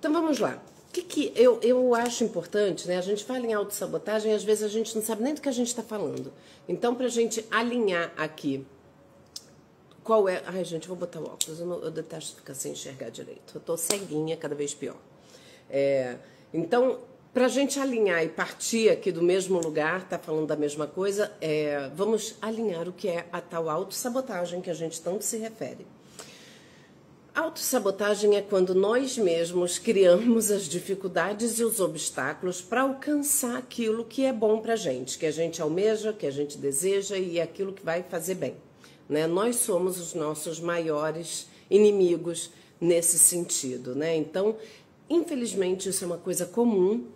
Então vamos lá. O que eu acho importante, né? A gente fala em autossabotagem e às vezes a gente não sabe nem do que a gente está falando. Então, para a gente alinhar aqui, qual é... Ai, gente, eu vou botar o óculos. Eu detesto ficar sem enxergar direito. Eu tô ceguinha, cada vez pior. Então, para a gente alinhar e partir aqui do mesmo lugar, tá falando da mesma coisa, vamos alinhar o que é a tal autossabotagem que a gente tanto se refere. Autossabotagem é quando nós mesmos criamos as dificuldades e os obstáculos para alcançar aquilo que é bom para a gente, que a gente almeja, que a gente deseja e é aquilo que vai fazer bem, né? Nós somos os nossos maiores inimigos nesse sentido, né? Então, infelizmente, isso é uma coisa comum.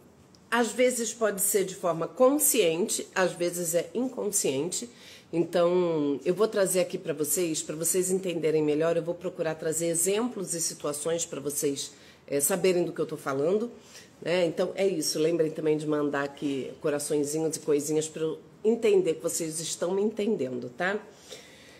Às vezes pode ser de forma consciente, às vezes é inconsciente. Então, eu vou trazer aqui para vocês entenderem melhor, eu vou procurar trazer exemplos e situações para vocês saberem do que eu estou falando, né? Então, é isso. Lembrem também de mandar aqui coraçõezinhos e coisinhas para eu entender que vocês estão me entendendo, tá?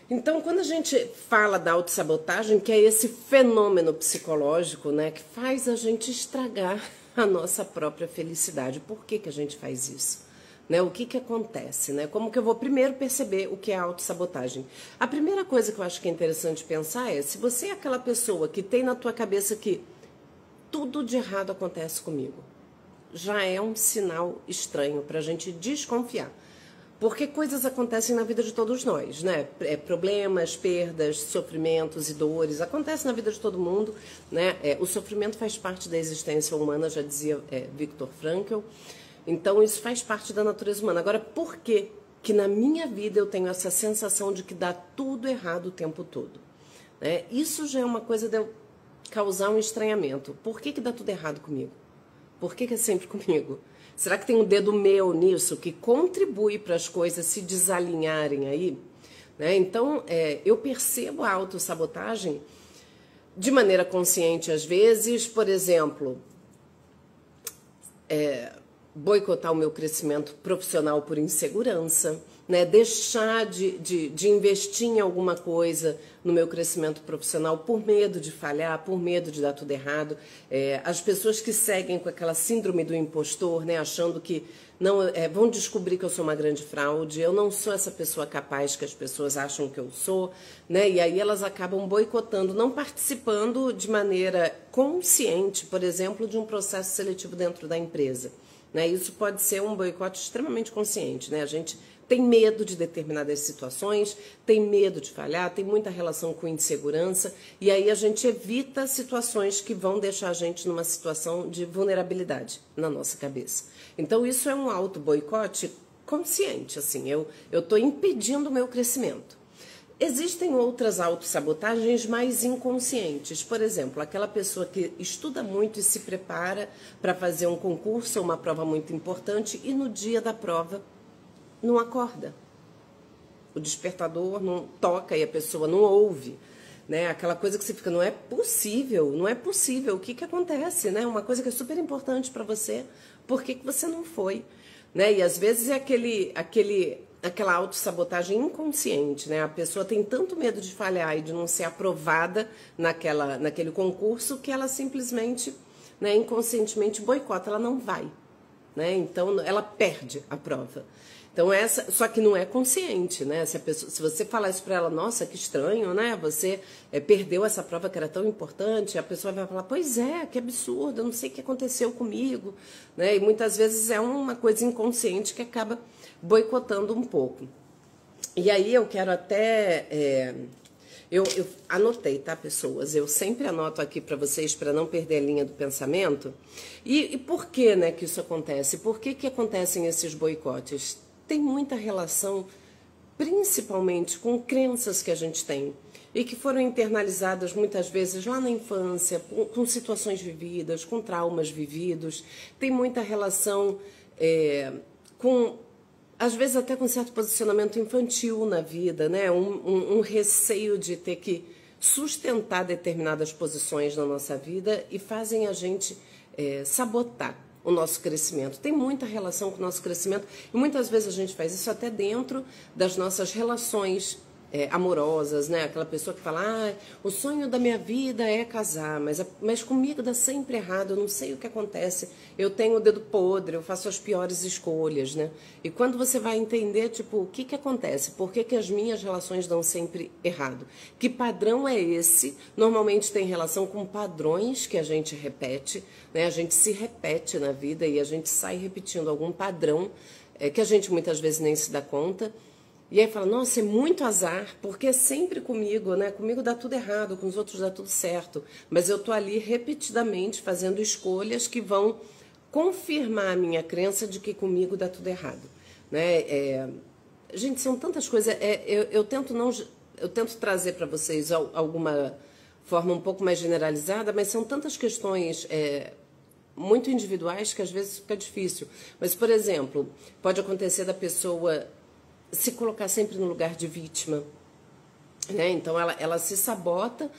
Então, quando a gente fala da autossabotagem, que é esse fenômeno psicológico, né, que faz a gente estragar a nossa própria felicidade. Por que a gente faz isso? Né, o que acontece, né? Como que eu vou primeiro perceber o que é autossabotagem? A primeira coisa que eu acho que é interessante pensar é se você é aquela pessoa que tem na tua cabeça que tudo de errado acontece comigo, já é um sinal estranho para a gente desconfiar. Porque coisas acontecem na vida de todos nós, né? Problemas, perdas, sofrimentos e dores acontecem na vida de todo mundo, né? O sofrimento faz parte da existência humana, já dizia Viktor Frankl. Então, isso faz parte da natureza humana. Agora, por que na minha vida eu tenho essa sensação de que dá tudo errado o tempo todo? Né? Isso já é uma coisa de eu causar um estranhamento. Por que dá tudo errado comigo? Por que é sempre comigo? Será que tem um dedo meu nisso que contribui para as coisas se desalinharem aí? Né? Então, eu percebo a autossabotagem de maneira consciente às vezes, por exemplo... boicotar o meu crescimento profissional por insegurança, né? Deixar de investir em alguma coisa no meu crescimento profissional por medo de falhar, por medo de dar tudo errado. As pessoas que seguem com aquela síndrome do impostor, né? Achando que não vão descobrir que eu sou uma grande fraude, eu não sou essa pessoa capaz que as pessoas acham que eu sou, né? E aí elas acabam boicotando, não participando de maneira consciente, por exemplo, de um processo seletivo dentro da empresa. Né? Isso pode ser um boicote extremamente consciente, né? A gente tem medo de determinadas situações, tem medo de falhar, tem muita relação com insegurança, e aí a gente evita situações que vão deixar a gente numa situação de vulnerabilidade na nossa cabeça. Então isso é um auto-boicote consciente, assim, eu estou impedindo o meu crescimento. Existem outras autossabotagens mais inconscientes. Por exemplo, aquela pessoa que estuda muito e se prepara para fazer um concurso ou uma prova muito importante e no dia da prova não acorda. O despertador não toca e a pessoa não ouve. Né? Aquela coisa que você fica, não é possível, não é possível. O que acontece? Né? Uma coisa que é super importante para você, por que você não foi? Né? E às vezes é aquela autossabotagem inconsciente, né? A pessoa tem tanto medo de falhar e de não ser aprovada naquele concurso que ela simplesmente, né, inconscientemente boicota, ela não vai, né? Então ela perde a prova. Então só que não é consciente, né? Se você falar isso para ela, nossa, que estranho, né? Você perdeu essa prova que era tão importante, a pessoa vai falar, pois é, que absurdo, eu não sei o que aconteceu comigo, né? E muitas vezes é uma coisa inconsciente que acaba boicotando um pouco. E aí eu quero até... Eu anotei, tá, pessoas? Eu sempre anoto aqui para vocês, para não perder a linha do pensamento. E por que, né, que isso acontece? Por que acontecem esses boicotes? Tem muita relação, principalmente, com crenças que a gente tem e que foram internalizadas muitas vezes lá na infância, com situações vividas, com traumas vividos. Tem muita relação com... às vezes até com certo posicionamento infantil na vida, né? Um receio de ter que sustentar determinadas posições na nossa vida e fazem a gente sabotar o nosso crescimento. Tem muita relação com o nosso crescimento e muitas vezes a gente faz isso até dentro das nossas relações amorosas, né? Aquela pessoa que fala, o sonho da minha vida é casar, mas comigo dá sempre errado, eu não sei o que acontece, eu tenho o dedo podre, eu faço as piores escolhas, né? E quando você vai entender, tipo, o que acontece? Por que as minhas relações dão sempre errado? Que padrão é esse? Normalmente tem relação com padrões que a gente repete, né? A gente se repete na vida e a gente sai repetindo algum padrão que a gente muitas vezes nem se dá conta. E aí fala, nossa, é muito azar, porque é sempre comigo, né? Comigo dá tudo errado, com os outros dá tudo certo. Mas eu tô ali repetidamente fazendo escolhas que vão confirmar a minha crença de que comigo dá tudo errado, né? Gente, são tantas coisas. Eu tento trazer para vocês alguma forma um pouco mais generalizada, mas são tantas questões muito individuais que às vezes fica difícil. Mas, por exemplo, pode acontecer da pessoa se colocar sempre no lugar de vítima, né? Então ela se sabota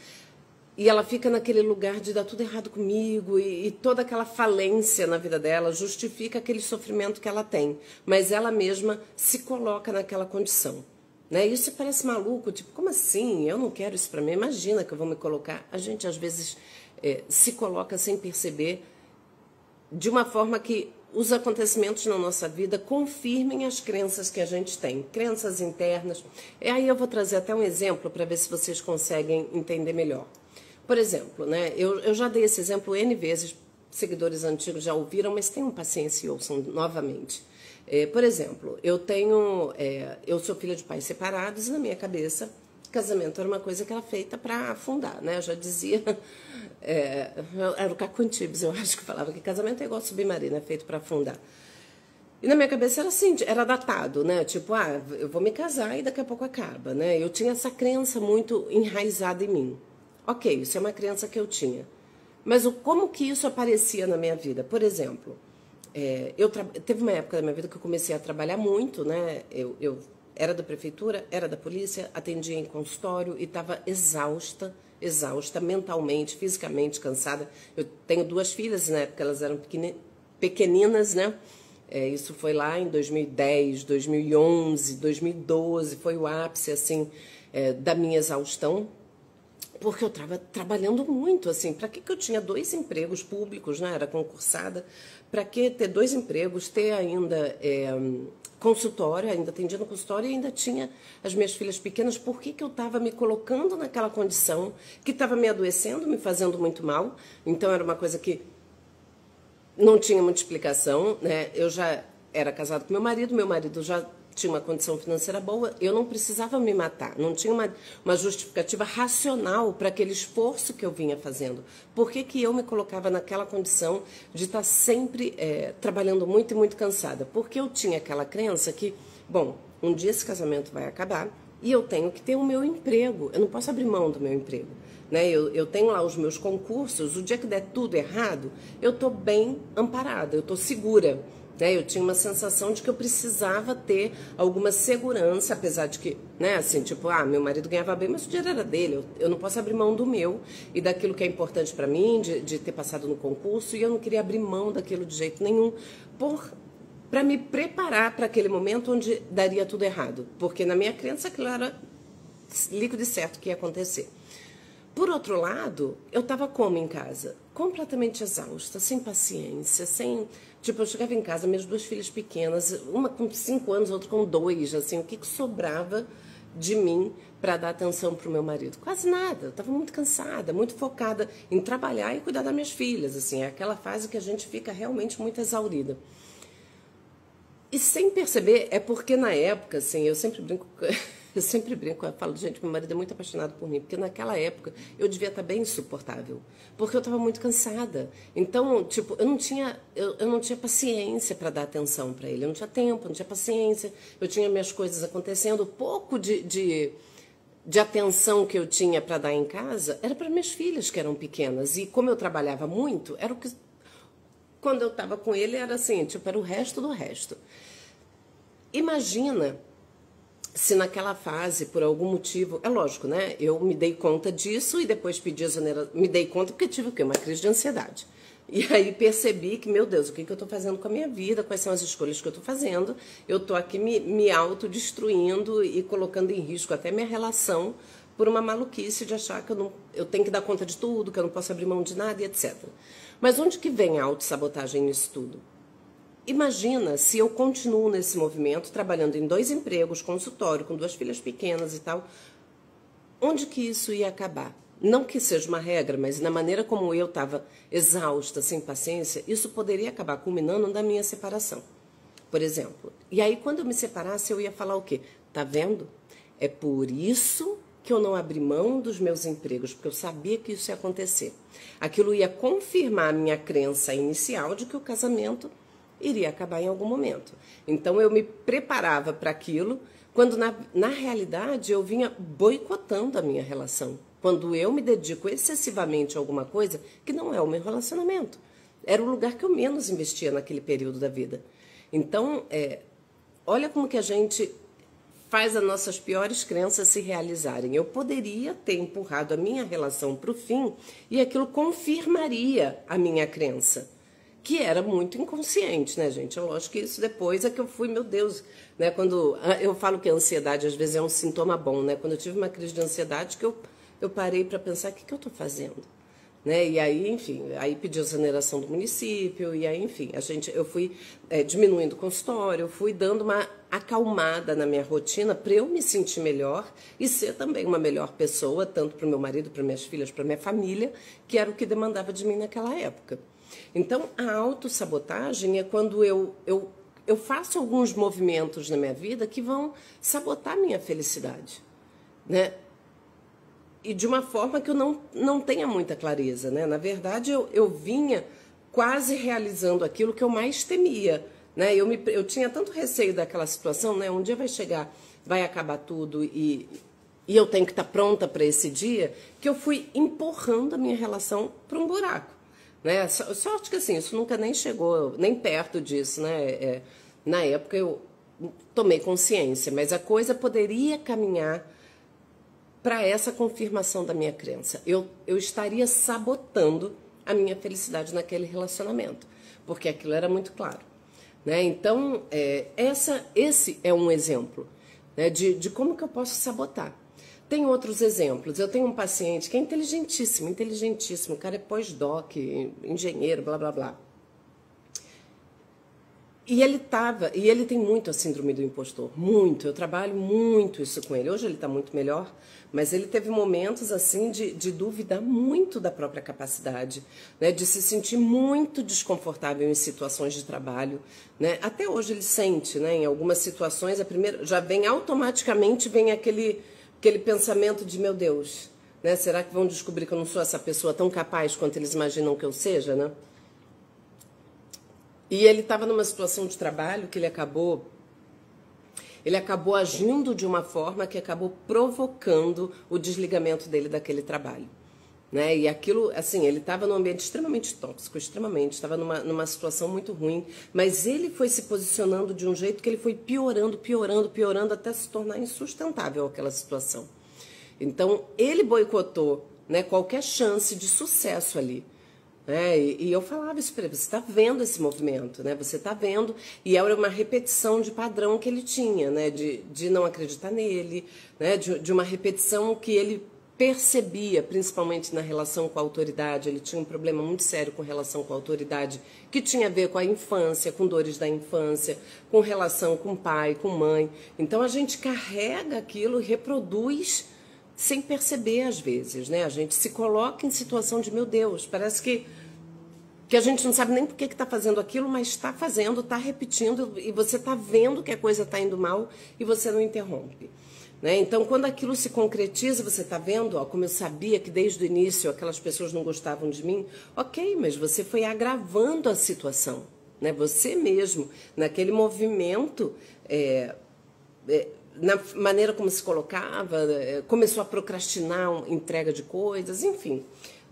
e ela fica naquele lugar de dar tudo errado comigo e toda aquela falência na vida dela justifica aquele sofrimento que ela tem, mas ela mesma se coloca naquela condição, né? Isso parece maluco, tipo, como assim? Eu não quero isso pra mim, imagina que eu vou me colocar. A gente às vezes se coloca sem perceber, de uma forma que os acontecimentos na nossa vida confirmem as crenças que a gente tem, crenças internas. E aí eu vou trazer até um exemplo para ver se vocês conseguem entender melhor. Por exemplo, né, eu já dei esse exemplo N vezes, seguidores antigos já ouviram, mas tenham paciência e ouçam novamente. Por exemplo, eu sou filha de pais separados e na minha cabeça casamento era uma coisa que era feita para afundar, né? Eu já dizia, era o Caco Antibes, eu acho que falava que casamento é igual submarino, é feito para afundar. E na minha cabeça era assim, era datado, né? Tipo, eu vou me casar e daqui a pouco acaba, né? Eu tinha essa crença muito enraizada em mim. Ok, isso é uma crença que eu tinha. Mas como que isso aparecia na minha vida? Por exemplo, teve uma época da minha vida que eu comecei a trabalhar muito, né? Eu era da prefeitura, era da polícia, atendia em consultório e estava exausta mentalmente, fisicamente cansada. Eu tenho 2 filhas, na época elas eram pequeninas, né? Isso foi lá em 2010, 2011, 2012, foi o ápice, assim, da minha exaustão. Porque eu estava trabalhando muito, assim, para que eu tinha 2 empregos públicos, né? Era concursada, para que ter 2 empregos, ter ainda consultório, ainda atendia no consultório e ainda tinha as minhas filhas pequenas. Por que eu estava me colocando naquela condição que estava me adoecendo, me fazendo muito mal? Então era uma coisa que não tinha muita explicação, né? Eu já era casada com meu marido já tinha uma condição financeira boa, eu não precisava me matar, não tinha uma justificativa racional para aquele esforço que eu vinha fazendo. Por que eu me colocava naquela condição de estar sempre trabalhando muito e muito cansada? Porque eu tinha aquela crença que, bom, um dia esse casamento vai acabar e eu tenho que ter o meu emprego, eu não posso abrir mão do meu emprego. Né? Eu tenho lá os meus concursos, o dia que der tudo errado, eu estou bem amparada, eu estou segura. Eu tinha uma sensação de que eu precisava ter alguma segurança, apesar de que, né, assim, tipo, meu marido ganhava bem, mas o dinheiro era dele, eu não posso abrir mão do meu e daquilo que é importante para mim, de ter passado no concurso, e eu não queria abrir mão daquilo de jeito nenhum, para me preparar para aquele momento onde daria tudo errado, porque na minha crença aquilo era líquido e certo que ia acontecer. Por outro lado, eu estava como em casa? Completamente exausta, sem paciência, Tipo, eu chegava em casa, minhas 2 filhas pequenas, uma com 5 anos, outra com 2, assim, o que sobrava de mim para dar atenção para o meu marido? Quase nada, eu estava muito cansada, muito focada em trabalhar e cuidar das minhas filhas, assim, é aquela fase que a gente fica realmente muito exaurida. E sem perceber, é porque na época, assim, eu sempre brinco, eu falo, gente, meu marido é muito apaixonado por mim, porque naquela época eu devia estar bem insuportável, porque eu estava muito cansada. Então, tipo, eu não tinha paciência para dar atenção para ele, eu não tinha tempo, eu não tinha paciência, eu tinha minhas coisas acontecendo, o pouco de atenção que eu tinha para dar em casa era para minhas filhas que eram pequenas, e como eu trabalhava muito, era o que, quando eu estava com ele, era assim, tipo, era o resto do resto. Imagina se naquela fase, por algum motivo, é lógico, né? Eu me dei conta disso e depois pedi a exoneração, me dei conta porque tive o quê? Uma crise de ansiedade. E aí percebi que, meu Deus, o que eu estou fazendo com a minha vida, quais são as escolhas que eu estou fazendo, eu estou aqui me autodestruindo e colocando em risco até minha relação por uma maluquice de achar que eu tenho que dar conta de tudo, que eu não posso abrir mão de nada e etc. Mas onde que vem a autossabotagem nisso tudo? Imagina se eu continuo nesse movimento, trabalhando em 2 empregos, consultório, com 2 filhas pequenas e tal, onde que isso ia acabar? Não que seja uma regra, mas na maneira como eu estava exausta, sem paciência, isso poderia acabar culminando na minha separação, por exemplo. E aí, quando eu me separasse, eu ia falar o quê? Tá vendo? É por isso que eu não abri mão dos meus empregos, porque eu sabia que isso ia acontecer. Aquilo ia confirmar a minha crença inicial de que o casamento iria acabar em algum momento. Então, eu me preparava para aquilo, quando na realidade eu vinha boicotando a minha relação. Quando eu me dedico excessivamente a alguma coisa que não é o meu relacionamento. Era o lugar que eu menos investia naquele período da vida. Então, olha como que a gente faz as nossas piores crenças se realizarem. Eu poderia ter empurrado a minha relação para o fim e aquilo confirmaria a minha crença, que era muito inconsciente, né, gente? É lógico que isso depois é que eu fui, meu Deus, né? Quando eu falo que a ansiedade às vezes é um sintoma bom, né? Quando eu tive uma crise de ansiedade, que eu parei para pensar, o que eu estou fazendo? Né? E aí, enfim, aí pedi a exoneração do município, e aí, enfim, eu fui diminuindo o consultório, eu fui dando uma acalmada na minha rotina para eu me sentir melhor e ser também uma melhor pessoa, tanto para o meu marido, para minhas filhas, para minha família, que era o que demandava de mim naquela época. Então, a autossabotagem é quando eu faço alguns movimentos na minha vida que vão sabotar a minha felicidade, né? E de uma forma que eu não tenha muita clareza, né? Na verdade, eu vinha quase realizando aquilo que eu mais temia, né? Eu tinha tanto receio daquela situação, né? Um dia vai chegar, vai acabar tudo e eu tenho que estar pronta para esse dia, que eu fui empurrando a minha relação para um buraco, né? Sorte que assim, isso nunca nem chegou, nem perto disso, né? Na época eu tomei consciência, mas a coisa poderia caminhar para essa confirmação da minha crença. Eu estaria sabotando a minha felicidade naquele relacionamento, porque aquilo era muito claro, né? Então, esse é um exemplo, né, de como que eu posso sabotar. Tem outros exemplos. Eu tenho um paciente que é inteligentíssimo, inteligentíssimo, o cara é pós-doc, engenheiro, blá, blá, blá. E ele tem muito a síndrome do impostor, muito, eu trabalho muito isso com ele. Hoje ele está muito melhor, mas ele teve momentos assim de duvidar muito da própria capacidade, né, de se sentir muito desconfortável em situações de trabalho, né? Até hoje ele sente, né, em algumas situações, já vem automaticamente aquele pensamento de, meu Deus, né, será que vão descobrir que eu não sou essa pessoa tão capaz quanto eles imaginam que eu seja, né? E ele estava numa situação de trabalho que ele acabou agindo de uma forma que acabou provocando o desligamento dele daquele trabalho, né? E aquilo, assim, ele estava num ambiente extremamente tóxico, estava numa situação muito ruim, mas ele foi se posicionando de um jeito que ele foi piorando, piorando, piorando, até se tornar insustentável aquela situação. Então, ele boicotou, né, qualquer chance de sucesso ali. E eu falava isso para ele, você está vendo esse movimento, né? Você está vendo, e era uma repetição de padrão que ele tinha, né? De não acreditar nele, né? De uma repetição que ele percebia, principalmente na relação com a autoridade. Ele tinha um problema muito sério com relação com a autoridade, que tinha a ver com a infância, com dores da infância, com relação com pai, com mãe. Então a gente carrega aquilo e reproduz sem perceber às vezes, né? A gente se coloca em situação de, meu Deus, parece que a gente não sabe nem por que está fazendo aquilo, mas está fazendo, está repetindo, e você está vendo que a coisa está indo mal e você não interrompe, né? Então, quando aquilo se concretiza, você está vendo, ó, como eu sabia que desde o início aquelas pessoas não gostavam de mim, ok, mas você foi agravando a situação, né? Você mesmo, naquele movimento, na maneira como se colocava, começou a procrastinar entrega de coisas, enfim.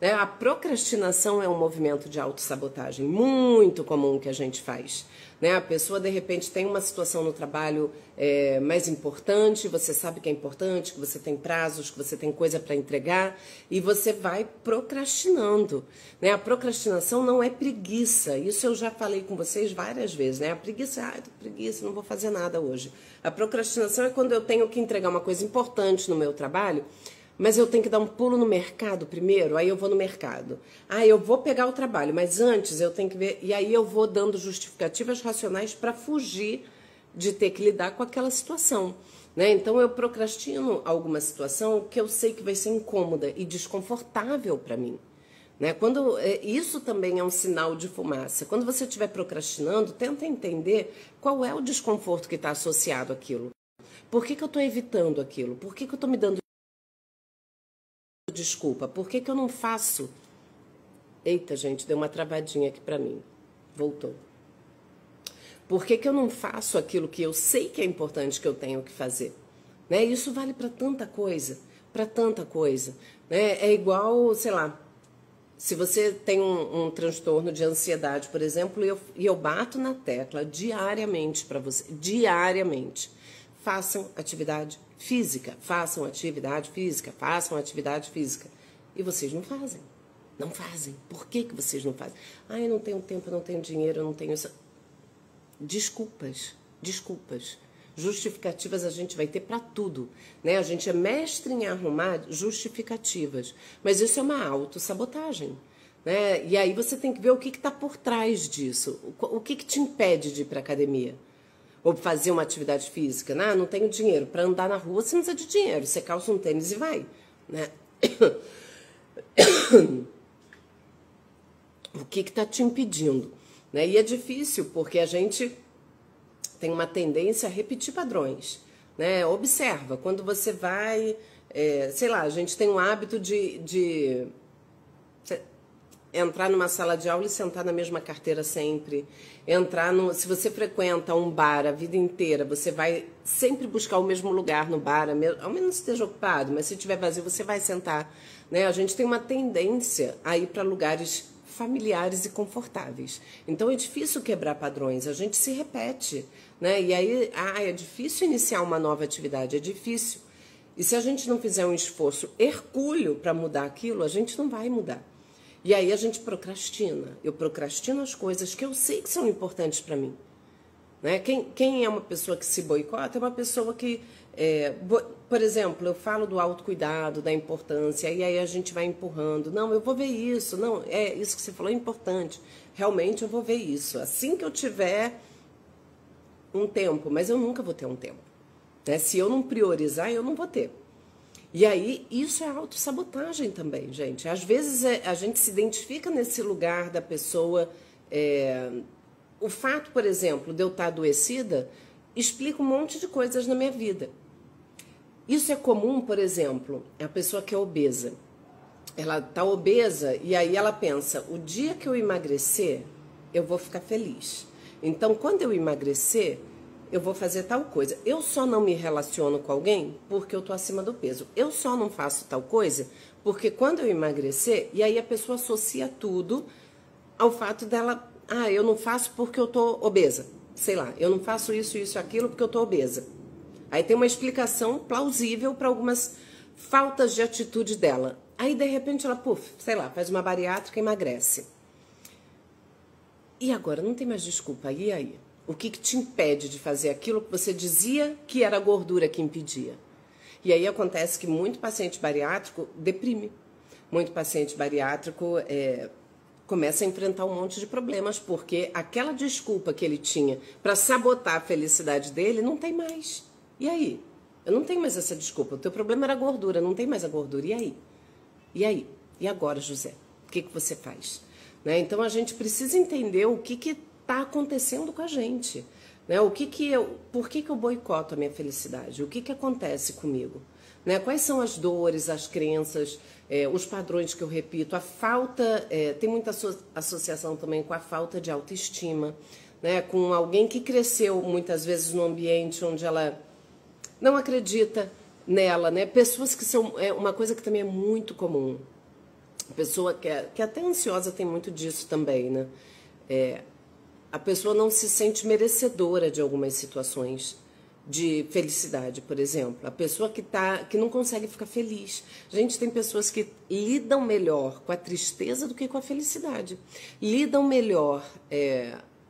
né? A procrastinação é um movimento de autossabotagem muito comum que a gente faz. Né? A pessoa, de repente, tem uma situação no trabalho mais importante, você sabe que é importante, que você tem prazos, que você tem coisa para entregar, e você vai procrastinando. Né? A procrastinação não é preguiça, isso eu já falei com vocês várias vezes. Né? A preguiça, tô com preguiça, não vou fazer nada hoje. A procrastinação é quando eu tenho que entregar uma coisa importante no meu trabalho, mas eu tenho que dar um pulo no mercado primeiro, aí eu vou no mercado. Eu vou pegar o trabalho, mas antes eu tenho que ver... E aí eu vou dando justificativas racionais para fugir de ter que lidar com aquela situação. Né? Então eu procrastino alguma situação que eu sei que vai ser incômoda e desconfortável para mim. Né? Isso também é um sinal de fumaça. Quando você estiver procrastinando, tenta entender qual é o desconforto que está associado àquilo. Por que eu estou evitando aquilo? Por que eu estou me dando desculpa? Por que eu não faço? Eita, gente, deu uma travadinha aqui para mim. Voltou. Por que eu não faço aquilo que eu sei que é importante que eu tenho que fazer? Né? Isso vale para tanta coisa, para tanta coisa. Né? É igual, sei lá, se você tem um transtorno de ansiedade, por exemplo, e eu bato na tecla diariamente para você, diariamente. Façam atividade física, façam atividade física, façam atividade física. E vocês não fazem. Não fazem. Por que vocês não fazem? Eu não tenho tempo, eu não tenho dinheiro, eu não tenho isso. Desculpas, desculpas. Justificativas a gente vai ter para tudo. Né? A gente é mestre em arrumar justificativas. Mas isso é uma autossabotagem. Né? E aí você tem que ver o que está por trás disso. O que te impede de ir para a academia? Ou fazer uma atividade física. Não tenho dinheiro. Para andar na rua você não precisa de dinheiro. Você calça um tênis e vai. Né? O que está te impedindo? Né? E é difícil, porque a gente tem uma tendência a repetir padrões. Né? Observa, quando você vai... sei lá, a gente tem um hábito de entrar numa sala de aula e sentar na mesma carteira sempre. Se você frequenta um bar a vida inteira, você vai sempre buscar o mesmo lugar no bar, ao menos esteja ocupado, mas se estiver vazio, você vai sentar. Né? A gente tem uma tendência a ir para lugares familiares e confortáveis. Então é difícil quebrar padrões, a gente se repete. Né? E aí, é difícil iniciar uma nova atividade, é difícil. E se a gente não fizer um esforço hercúleo para mudar aquilo, a gente não vai mudar. E aí a gente procrastina. Eu procrastino as coisas que eu sei que são importantes para mim. Né? Quem é uma pessoa que se boicota é uma pessoa que... por exemplo, eu falo do autocuidado, da importância, e aí a gente vai empurrando. Não, eu vou ver isso. Não, isso que você falou é importante. Realmente eu vou ver isso. Assim que eu tiver um tempo. Mas eu nunca vou ter um tempo. Né? Se eu não priorizar, eu não vou ter. E aí, isso é autossabotagem também, gente. Às vezes a gente se identifica nesse lugar da pessoa. O fato, por exemplo, de eu estar adoecida, explica um monte de coisas na minha vida. Isso é comum, por exemplo, a pessoa que é obesa. Ela está obesa e aí ela pensa, o dia que eu emagrecer, eu vou ficar feliz. Então, quando eu emagrecer, eu vou fazer tal coisa. Eu só não me relaciono com alguém porque eu tô acima do peso. Eu só não faço tal coisa porque quando eu emagrecer, e aí a pessoa associa tudo ao fato dela, eu não faço porque eu tô obesa. Sei lá, eu não faço isso, isso, aquilo porque eu tô obesa. Aí tem uma explicação plausível para algumas faltas de atitude dela. Aí de repente ela, sei lá, faz uma bariátrica e emagrece. E agora não tem mais desculpa. E aí? O que te impede de fazer aquilo que você dizia que era a gordura que impedia? E aí acontece que muito paciente bariátrico deprime. Muito paciente bariátrico começa a enfrentar um monte de problemas, porque aquela desculpa que ele tinha para sabotar a felicidade dele não tem mais. E aí? Eu não tenho mais essa desculpa. O teu problema era a gordura, não tem mais a gordura. E aí? E aí? E agora, José? O que você faz? Né? Então a gente precisa entender o que está acontecendo com a gente, né? Por que eu boicoto a minha felicidade? O que acontece comigo? Né? Quais são as dores, as crenças, os padrões que eu repito? A falta, tem muita associação também com a falta de autoestima, né? Com alguém que cresceu muitas vezes num ambiente onde ela não acredita nela, né? Pessoas que são, uma coisa que também é muito comum. A pessoa que é até ansiosa tem muito disso também, né? A pessoa não se sente merecedora de algumas situações de felicidade, por exemplo. A pessoa que não consegue ficar feliz. Gente, tem pessoas que lidam melhor com a tristeza do que com a felicidade. Lidam melhor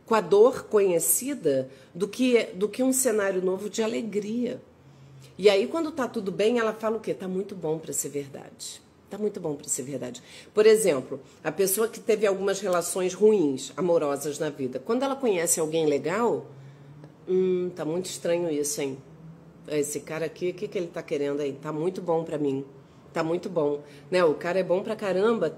com a dor conhecida do que um cenário novo de alegria. E aí, quando tá tudo bem, ela fala o quê? Tá muito bom para ser verdade. Tá muito bom para ser verdade. Por exemplo, a pessoa que teve algumas relações ruins, amorosas na vida, quando ela conhece alguém legal, tá muito estranho isso, hein? Esse cara aqui, o que ele tá querendo aí? Tá muito bom para mim. Tá muito bom. Né? O cara é bom pra caramba.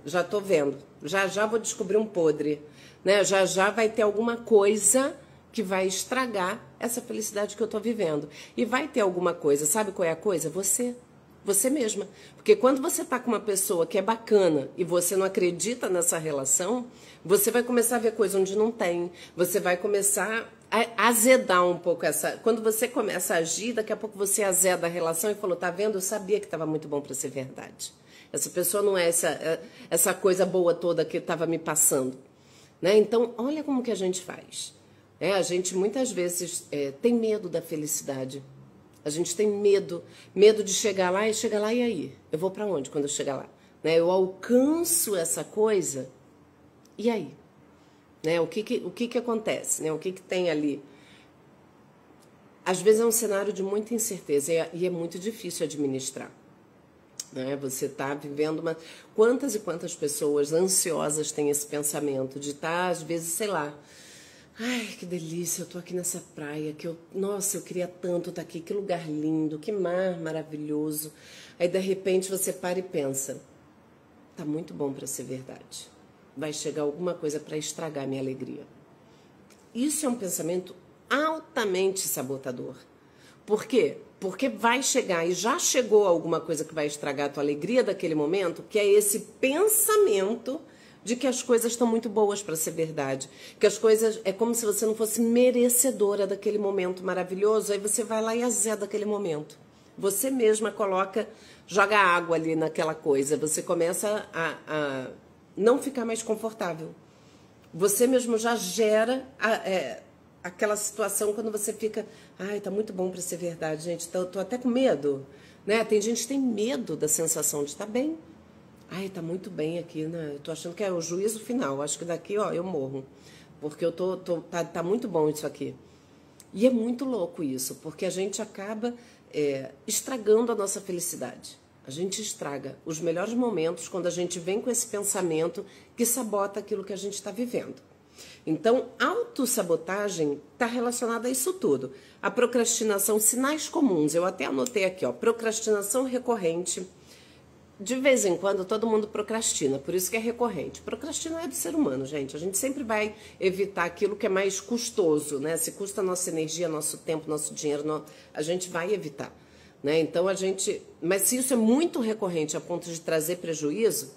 Já tô vendo. Já vou descobrir um podre. Né? Já vai ter alguma coisa que vai estragar essa felicidade que eu tô vivendo. E vai ter alguma coisa. Sabe qual é a coisa? Você mesma. Porque quando você tá com uma pessoa que é bacana e você não acredita nessa relação, você vai começar a ver coisa onde não tem. Você vai começar a azedar um pouco essa... Quando você começa a agir, daqui a pouco você azeda a relação e falou, tá vendo? Eu sabia que estava muito bom para ser verdade. Essa pessoa não é essa coisa boa toda que estava me passando. Né? Então, olha como que a gente faz. A gente muitas vezes tem medo da felicidade. A gente tem medo de chegar lá e aí? Eu vou para onde quando eu chegar lá? Né? Eu alcanço essa coisa, e aí? Né? O que acontece? Né? O que tem ali? Às vezes é um cenário de muita incerteza e é muito difícil administrar. Né? Você está vivendo uma... Quantas e quantas pessoas ansiosas têm esse pensamento de estar, às vezes, sei lá... Ai, que delícia, eu tô aqui nessa praia, nossa, eu queria tanto estar aqui, que lugar lindo, que mar maravilhoso. Aí, de repente, você para e pensa, tá muito bom para ser verdade. Vai chegar alguma coisa para estragar minha alegria. Isso é um pensamento altamente sabotador. Por quê? Porque vai chegar e já chegou alguma coisa que vai estragar a tua alegria daquele momento, que é esse pensamento de que as coisas estão muito boas para ser verdade. Que as coisas... É como se você não fosse merecedora daquele momento maravilhoso, aí você vai lá e azeda aquele momento. Você mesma joga água ali naquela coisa, você começa a não ficar mais confortável. Você mesmo já gera aquela situação quando você fica... Ai, tá muito bom para ser verdade, gente. Tô até com medo. Né? Tem gente que tem medo da sensação de estar bem. Ai, tá muito bem aqui, né? Eu tô achando que é o juízo final. Acho que daqui, ó, eu morro. Porque tá muito bom isso aqui. E é muito louco isso, porque a gente acaba estragando a nossa felicidade. A gente estraga os melhores momentos quando a gente vem com esse pensamento que sabota aquilo que a gente está vivendo. Então, autossabotagem está relacionada a isso tudo. A procrastinação, sinais comuns. Eu até anotei aqui, ó, procrastinação recorrente. De vez em quando, todo mundo procrastina, por isso que é recorrente. Procrastinar é do ser humano, gente. A gente sempre vai evitar aquilo que é mais custoso, né? Se custa nossa energia, nosso tempo, nosso dinheiro, a gente vai evitar. Né? Então, mas se isso é muito recorrente a ponto de trazer prejuízo,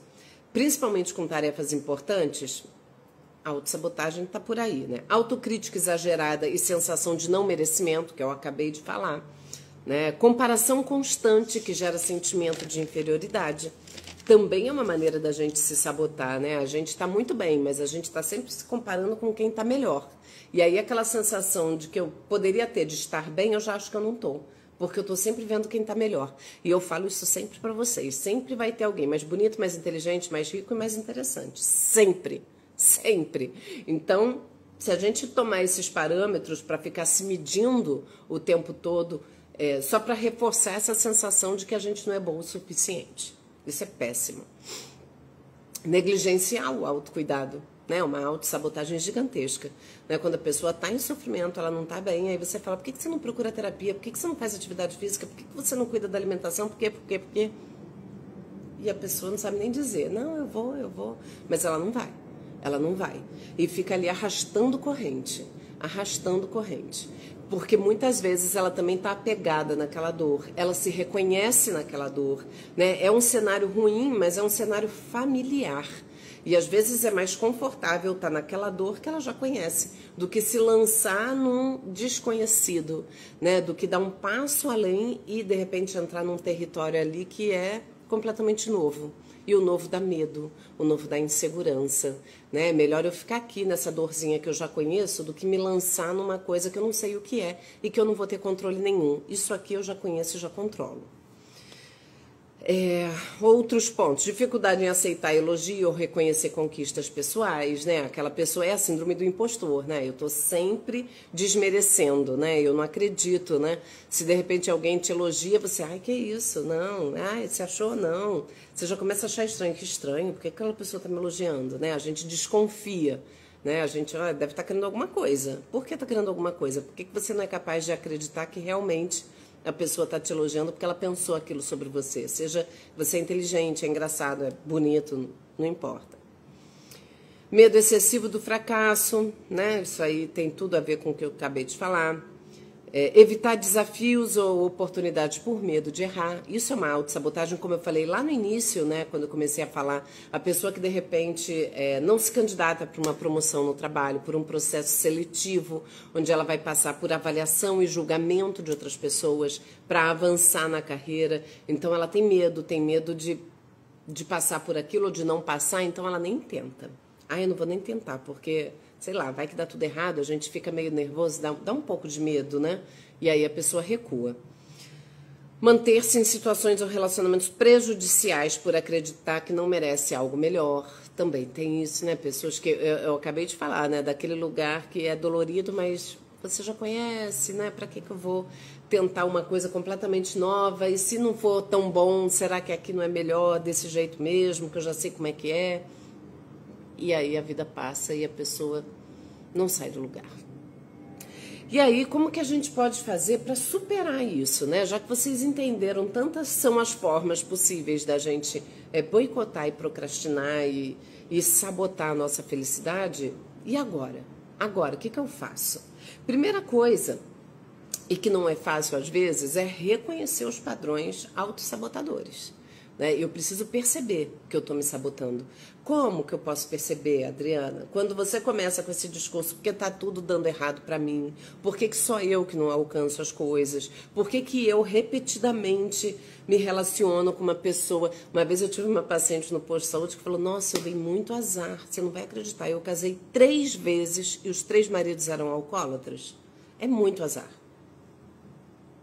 principalmente com tarefas importantes, a autossabotagem está por aí, né? Autocrítica exagerada e sensação de não merecimento, que eu acabei de falar. Né? Comparação constante que gera sentimento de inferioridade. Também é uma maneira da gente se sabotar, né? A gente está muito bem, mas a gente está sempre se comparando com quem está melhor. E aí aquela sensação de que eu poderia ter de estar bem, eu já acho que eu não estou. Porque eu estou sempre vendo quem está melhor. E eu falo isso sempre para vocês. Sempre vai ter alguém mais bonito, mais inteligente, mais rico e mais interessante. Sempre. Sempre. Então, se a gente tomar esses parâmetros para ficar se medindo o tempo todo... só para reforçar essa sensação de que a gente não é bom o suficiente. Isso é péssimo. Negligenciar o autocuidado, né? Uma autossabotagem gigantesca. Né? Quando a pessoa está em sofrimento, ela não está bem, aí você fala, por que você não procura terapia? Por que você não faz atividade física? Por que você não cuida da alimentação? Por quê? E a pessoa não sabe nem dizer, não, eu vou. Mas ela não vai. Ela não vai. E fica ali arrastando corrente. Porque muitas vezes ela também está apegada naquela dor, ela se reconhece naquela dor, né? É um cenário ruim, mas é um cenário familiar. E às vezes é mais confortável estar naquela dor que ela já conhece, do que se lançar num desconhecido, né? Do que dar um passo além e de repente entrar num território ali que é completamente novo. E o novo dá medo, o novo dá insegurança, né? Melhor eu ficar aqui nessa dorzinha que eu já conheço do que me lançar numa coisa que eu não sei o que é e que eu não vou ter controle nenhum. Isso aqui eu já conheço e já controlo. Outros pontos, dificuldade em aceitar elogio ou reconhecer conquistas pessoais, né? Aquela pessoa é a síndrome do impostor, né? Eu tô sempre desmerecendo, né? Eu não acredito, né? Se de repente alguém te elogia, você, ai, que isso? Não, ai, você achou? Não. Você já começa a achar estranho, que estranho, porque aquela pessoa tá me elogiando, né? A gente desconfia, né? A gente, deve estar querendo alguma coisa. Por que tá querendo alguma coisa? Por que você não é capaz de acreditar que realmente a pessoa está te elogiando porque ela pensou aquilo sobre você? Seja você é inteligente, é engraçado, é bonito, não importa. Medo excessivo do fracasso, né? Isso aí tem tudo a ver com o que eu acabei de falar. Evitar desafios ou oportunidades por medo de errar. Isso é uma autossabotagem, como eu falei lá no início, né? Quando eu comecei a falar, a pessoa que de repente não se candidata para uma promoção no trabalho, por um processo seletivo, onde ela vai passar por avaliação e julgamento de outras pessoas para avançar na carreira. Então ela tem medo de passar por aquilo ou de não passar, então ela nem tenta. Eu não vou nem tentar, porque, sei lá, vai que dá tudo errado, a gente fica meio nervoso, dá um pouco de medo, né? E aí a pessoa recua. Manter-se em situações ou relacionamentos prejudiciais por acreditar que não merece algo melhor. Também tem isso, né? Pessoas que, eu acabei de falar, né? Daquele lugar que é dolorido, mas você já conhece, né? Pra que eu vou tentar uma coisa completamente nova? E se não for tão bom, será que aqui não é melhor desse jeito mesmo, que eu já sei como é que é? E aí a vida passa e a pessoa não sai do lugar. E aí, como que a gente pode fazer para superar isso, né? Já que vocês entenderam, tantas são as formas possíveis da gente boicotar e procrastinar e sabotar a nossa felicidade. E agora? Agora, o que eu faço? Primeira coisa, e que não é fácil às vezes, é reconhecer os padrões autossabotadores. Eu preciso perceber que eu estou me sabotando. Como que eu posso perceber, Adriana? Quando você começa com esse discurso, porque está tudo dando errado para mim? Por que só eu que não alcanço as coisas? Por que eu repetidamente me relaciono com uma pessoa? Uma vez eu tive uma paciente no posto de saúde que falou, nossa, eu dei muito azar, você não vai acreditar. Eu casei 3 vezes e os 3 maridos eram alcoólatras. É muito azar.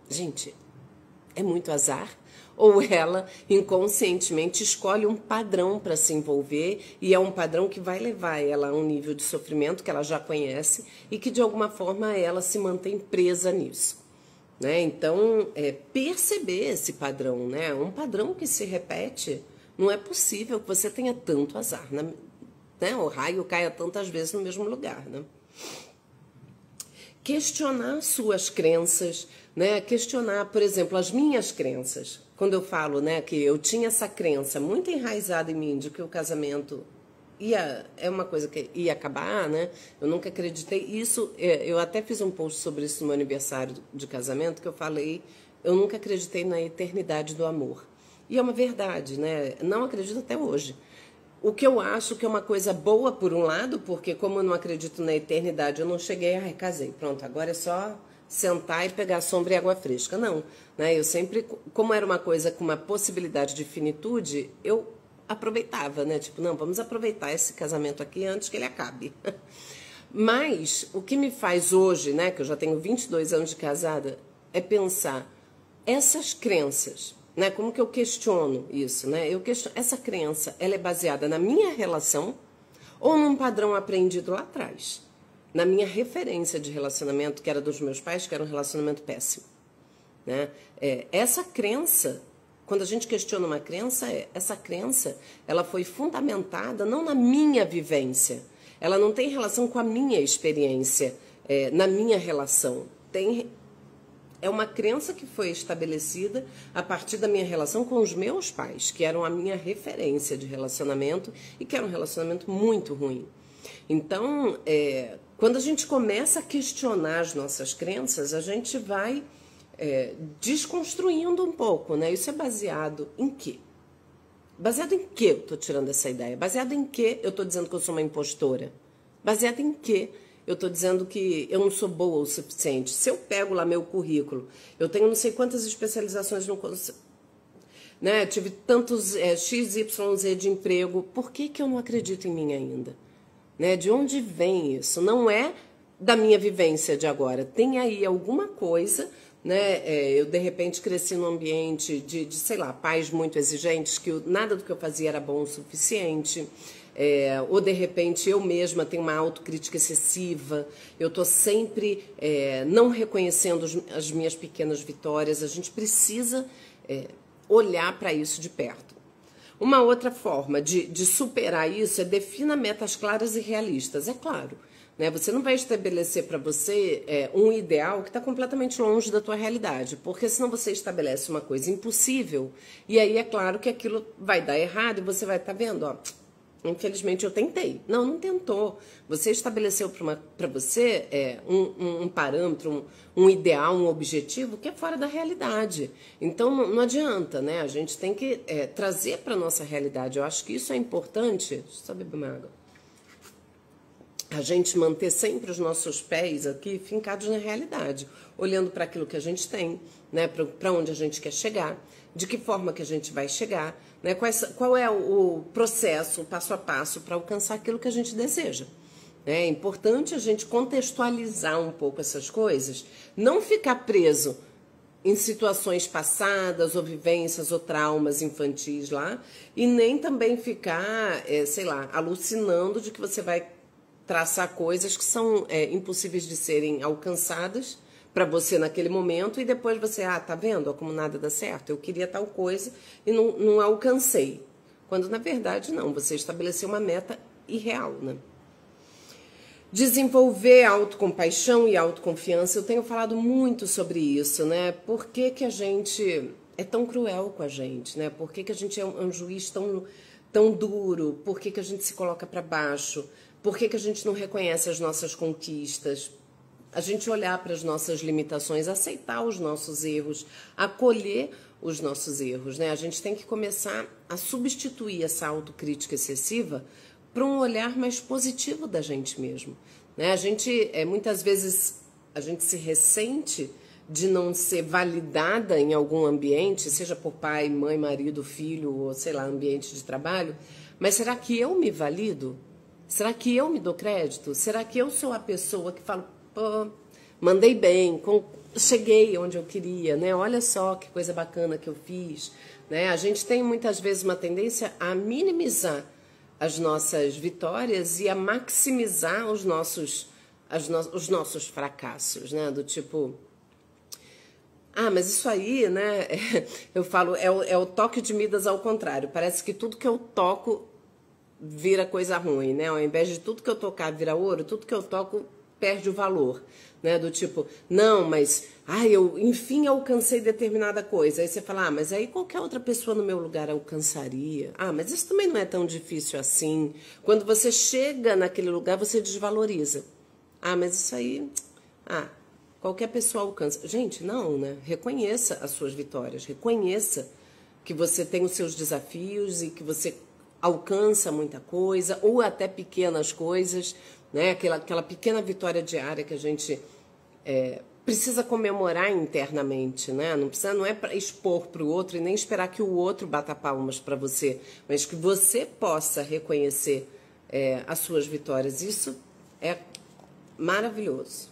Gente, é muito azar. Ou ela inconscientemente escolhe um padrão para se envolver e é um padrão que vai levar ela a um nível de sofrimento que ela já conhece e que de alguma forma ela se mantém presa nisso, né? Então, perceber esse padrão, né? Um padrão que se repete, não é possível que você tenha tanto azar, né? O raio caia tantas vezes no mesmo lugar, né? Questionar suas crenças, né? Questionar, por exemplo, as minhas crenças. Quando eu falo, né, que eu tinha essa crença muito enraizada em mim de que o casamento é uma coisa que ia acabar, né? Eu nunca acreditei. Isso, eu até fiz um post sobre isso no meu aniversário de casamento, que eu falei, eu nunca acreditei na eternidade do amor. E é uma verdade, né? Não acredito até hoje. O que eu acho que é uma coisa boa por um lado, porque como eu não acredito na eternidade, eu não cheguei, casei, pronto, agora é só sentar e pegar sombra e água fresca. Não, né? Eu sempre, como era uma coisa com uma possibilidade de finitude, eu aproveitava, né? Tipo, não, vamos aproveitar esse casamento aqui antes que ele acabe. Mas o que me faz hoje, né, que eu já tenho 22 anos de casada, é pensar essas crenças, né? Como que eu questiono isso, né? Essa crença, ela é baseada na minha relação ou num padrão aprendido lá atrás? Na minha referência de relacionamento, que era dos meus pais, que era um relacionamento péssimo, né? Essa crença, quando a gente questiona uma crença, essa crença, ela foi fundamentada não na minha vivência, ela não tem relação com a minha experiência, na minha relação. É uma crença que foi estabelecida a partir da minha relação com os meus pais, que eram a minha referência de relacionamento e que era um relacionamento muito ruim. Então, quando a gente começa a questionar as nossas crenças, a gente vai desconstruindo um pouco, né? Isso é baseado em quê? Baseado em que eu estou tirando essa ideia? Baseado em que eu estou dizendo que eu sou uma impostora? Baseado em que eu estou dizendo que eu não sou boa o né? Tive tantos XYZ de emprego, por que que eu não acredito em mim ainda? Né? De onde vem isso? Não é da minha vivência de agora. Tem aí alguma coisa, né? Eu, de repente, cresci num ambiente sei lá, pais muito exigentes, que nada do que eu fazia era bom o suficiente. Ou, de repente, eu mesma tenho uma autocrítica excessiva. Eu estou sempre não reconhecendo as minhas pequenas vitórias. A gente precisa olhar para isso de perto. Uma outra forma de superar isso é defina metas claras e realistas. É claro, né? Você não vai estabelecer para você um ideal que está completamente longe da tua realidade, porque senão você estabelece uma coisa impossível e aí é claro que aquilo vai dar errado e você vai estar vendo, ó, infelizmente eu tentei. Não, não tentou. Você estabeleceu para você um parâmetro, um ideal, um objetivo que é fora da realidade. Então não adianta, né? A gente tem que trazer para nossa realidade. Eu acho que isso é importante. Deixa eu só beber uma água. A gente manter sempre os nossos pés aqui fincados na realidade, olhando para aquilo que a gente tem, né? Para onde a gente quer chegar, de que forma que a gente vai chegar, né? Qual é o processo, o passo a passo para alcançar aquilo que a gente deseja. É importante a gente contextualizar um pouco essas coisas, não ficar preso em situações passadas, ou vivências, ou traumas infantis lá, e nem também ficar, sei lá, alucinando de que você vai traçar coisas que são impossíveis de serem alcançadas para você naquele momento e depois você, tá vendo? Ó, como nada dá certo, eu queria tal coisa e não alcancei. Quando na verdade não, você estabeleceu uma meta irreal, né? Desenvolver autocompaixão e autoconfiança, eu tenho falado muito sobre isso, né? Por que que a gente é tão cruel com a gente, né? Por que que a gente é um juiz tão duro? Por que que a gente se coloca para baixo? Por que que a gente não reconhece as nossas conquistas? A gente olhar para as nossas limitações, aceitar os nossos erros, acolher os nossos erros, né? A gente tem que começar a substituir essa autocrítica excessiva para um olhar mais positivo da gente mesmo, né? A gente, muitas vezes, a gente se ressente de não ser validada em algum ambiente, seja por pai, mãe, marido, filho, ou sei lá, ambiente de trabalho, mas será que eu me valido? Será que eu me dou crédito? Será que eu sou a pessoa que falo, pô, mandei bem, cheguei onde eu queria, né? Olha só que coisa bacana que eu fiz, né? A gente tem muitas vezes uma tendência a minimizar as nossas vitórias e a maximizar os nossos fracassos, né? Do tipo, mas isso aí, né? Eu falo, é o toque de Midas ao contrário. Parece que tudo que eu toco vira coisa ruim, né? Ao invés de tudo que eu tocar vira ouro, tudo que eu toco perde o valor, né? Do tipo, não, mas eu enfim alcancei determinada coisa. Aí você fala, mas aí qualquer outra pessoa no meu lugar alcançaria. Mas isso também não é tão difícil assim. Quando você chega naquele lugar, você desvaloriza. Mas isso aí, qualquer pessoa alcança. Gente, não, né? Reconheça as suas vitórias, reconheça que você tem os seus desafios e que você alcança muita coisa, ou até pequenas coisas, né? Aquela pequena vitória diária que a gente precisa comemorar internamente, né? Não é para expor para o outro e nem esperar que o outro bata palmas para você, mas que você possa reconhecer as suas vitórias. Isso é maravilhoso.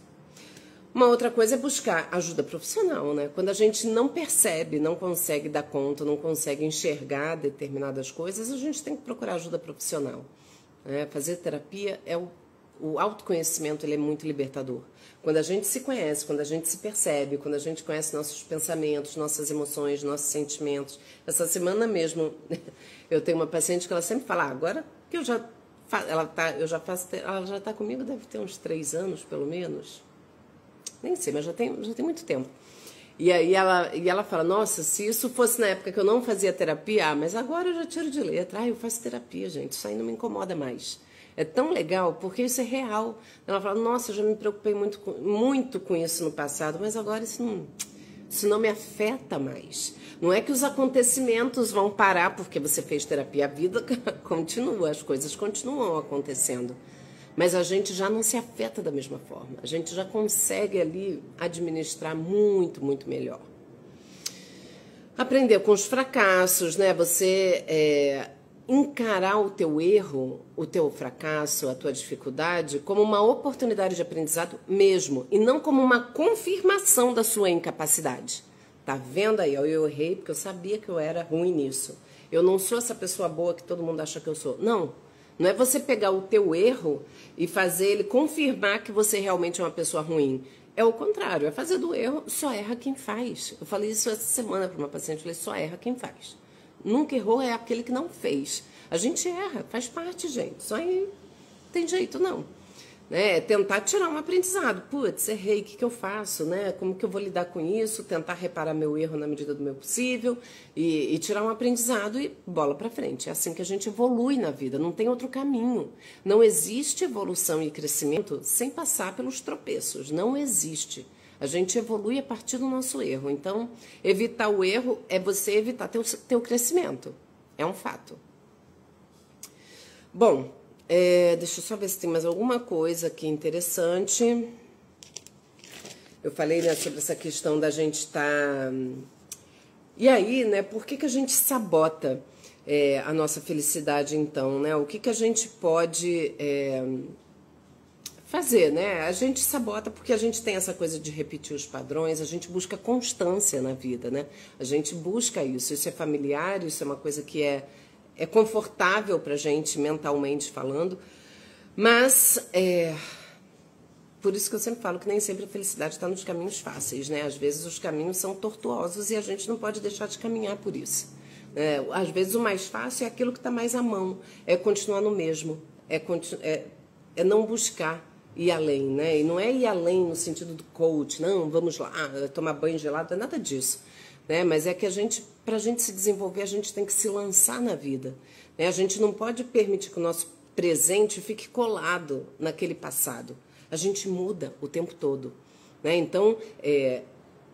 Uma outra coisa é buscar ajuda profissional, né? Quando a gente não percebe, não consegue dar conta, não consegue enxergar determinadas coisas, a gente tem que procurar ajuda profissional, né? Fazer terapia o autoconhecimento, ele é muito libertador. Quando a gente se conhece, quando a gente se percebe, quando a gente conhece nossos pensamentos, nossas emoções, nossos sentimentos. Essa semana mesmo, eu tenho uma paciente que ela sempre fala, agora que ela já está comigo, deve ter uns 3 anos, pelo menos. Nem sei, mas já tem muito tempo. E aí ela fala, nossa, se isso fosse na época que eu não fazia terapia, mas agora eu já tiro de letra. Eu faço terapia, gente, isso aí não me incomoda mais. É tão legal, porque isso é real. Ela fala, nossa, eu já me preocupei muito com isso no passado, mas agora isso não me afeta mais. Não é que os acontecimentos vão parar porque você fez terapia. A vida continua, as coisas continuam acontecendo. Mas a gente já não se afeta da mesma forma. A gente já consegue ali administrar muito, muito melhor. Aprender com os fracassos, né? Você encarar o teu erro, o teu fracasso, a tua dificuldade como uma oportunidade de aprendizado mesmo, e não como uma confirmação da sua incapacidade. Tá vendo aí? Eu errei porque eu sabia que eu era ruim nisso. Eu não sou essa pessoa boa que todo mundo acha que eu sou. Não. Não é você pegar o teu erro e fazer ele confirmar que você realmente é uma pessoa ruim. É o contrário, é fazer do erro, só erra quem faz. Eu falei isso essa semana para uma paciente, falei, só erra quem faz. Nunca errou é aquele que não fez. A gente erra, faz parte, gente. Só aí tem jeito, não. Né? É tentar tirar um aprendizado. Putz, errei, o que eu faço? Né? Como que eu vou lidar com isso? Tentar reparar meu erro na medida do meu possível e tirar um aprendizado e bola pra frente. É assim que a gente evolui na vida, não tem outro caminho. Não existe evolução e crescimento sem passar pelos tropeços. Não existe. A gente evolui a partir do nosso erro. Então, evitar o erro é você evitar teu crescimento. É um fato. Bom, deixa eu só ver se tem mais alguma coisa aqui interessante. Eu falei, né, sobre essa questão da gente estar... E aí, né, por que a gente sabota a nossa felicidade, então, né? O que a gente pode... fazer, né? A gente sabota porque a gente tem essa coisa de repetir os padrões, a gente busca constância na vida, né? A gente busca isso, isso é familiar, isso é uma coisa que é confortável pra gente mentalmente falando, mas por isso que eu sempre falo que nem sempre a felicidade está nos caminhos fáceis, né? Às vezes os caminhos são tortuosos e a gente não pode deixar de caminhar por isso. Às vezes o mais fácil é aquilo que está mais à mão, é continuar no mesmo, é não buscar ir além, né? E não é ir além no sentido do coach, não, vamos lá, tomar banho gelado, não é nada disso, né? Mas é que pra gente se desenvolver, a gente tem que se lançar na vida, né? A gente não pode permitir que o nosso presente fique colado naquele passado. A gente muda o tempo todo, né? Então,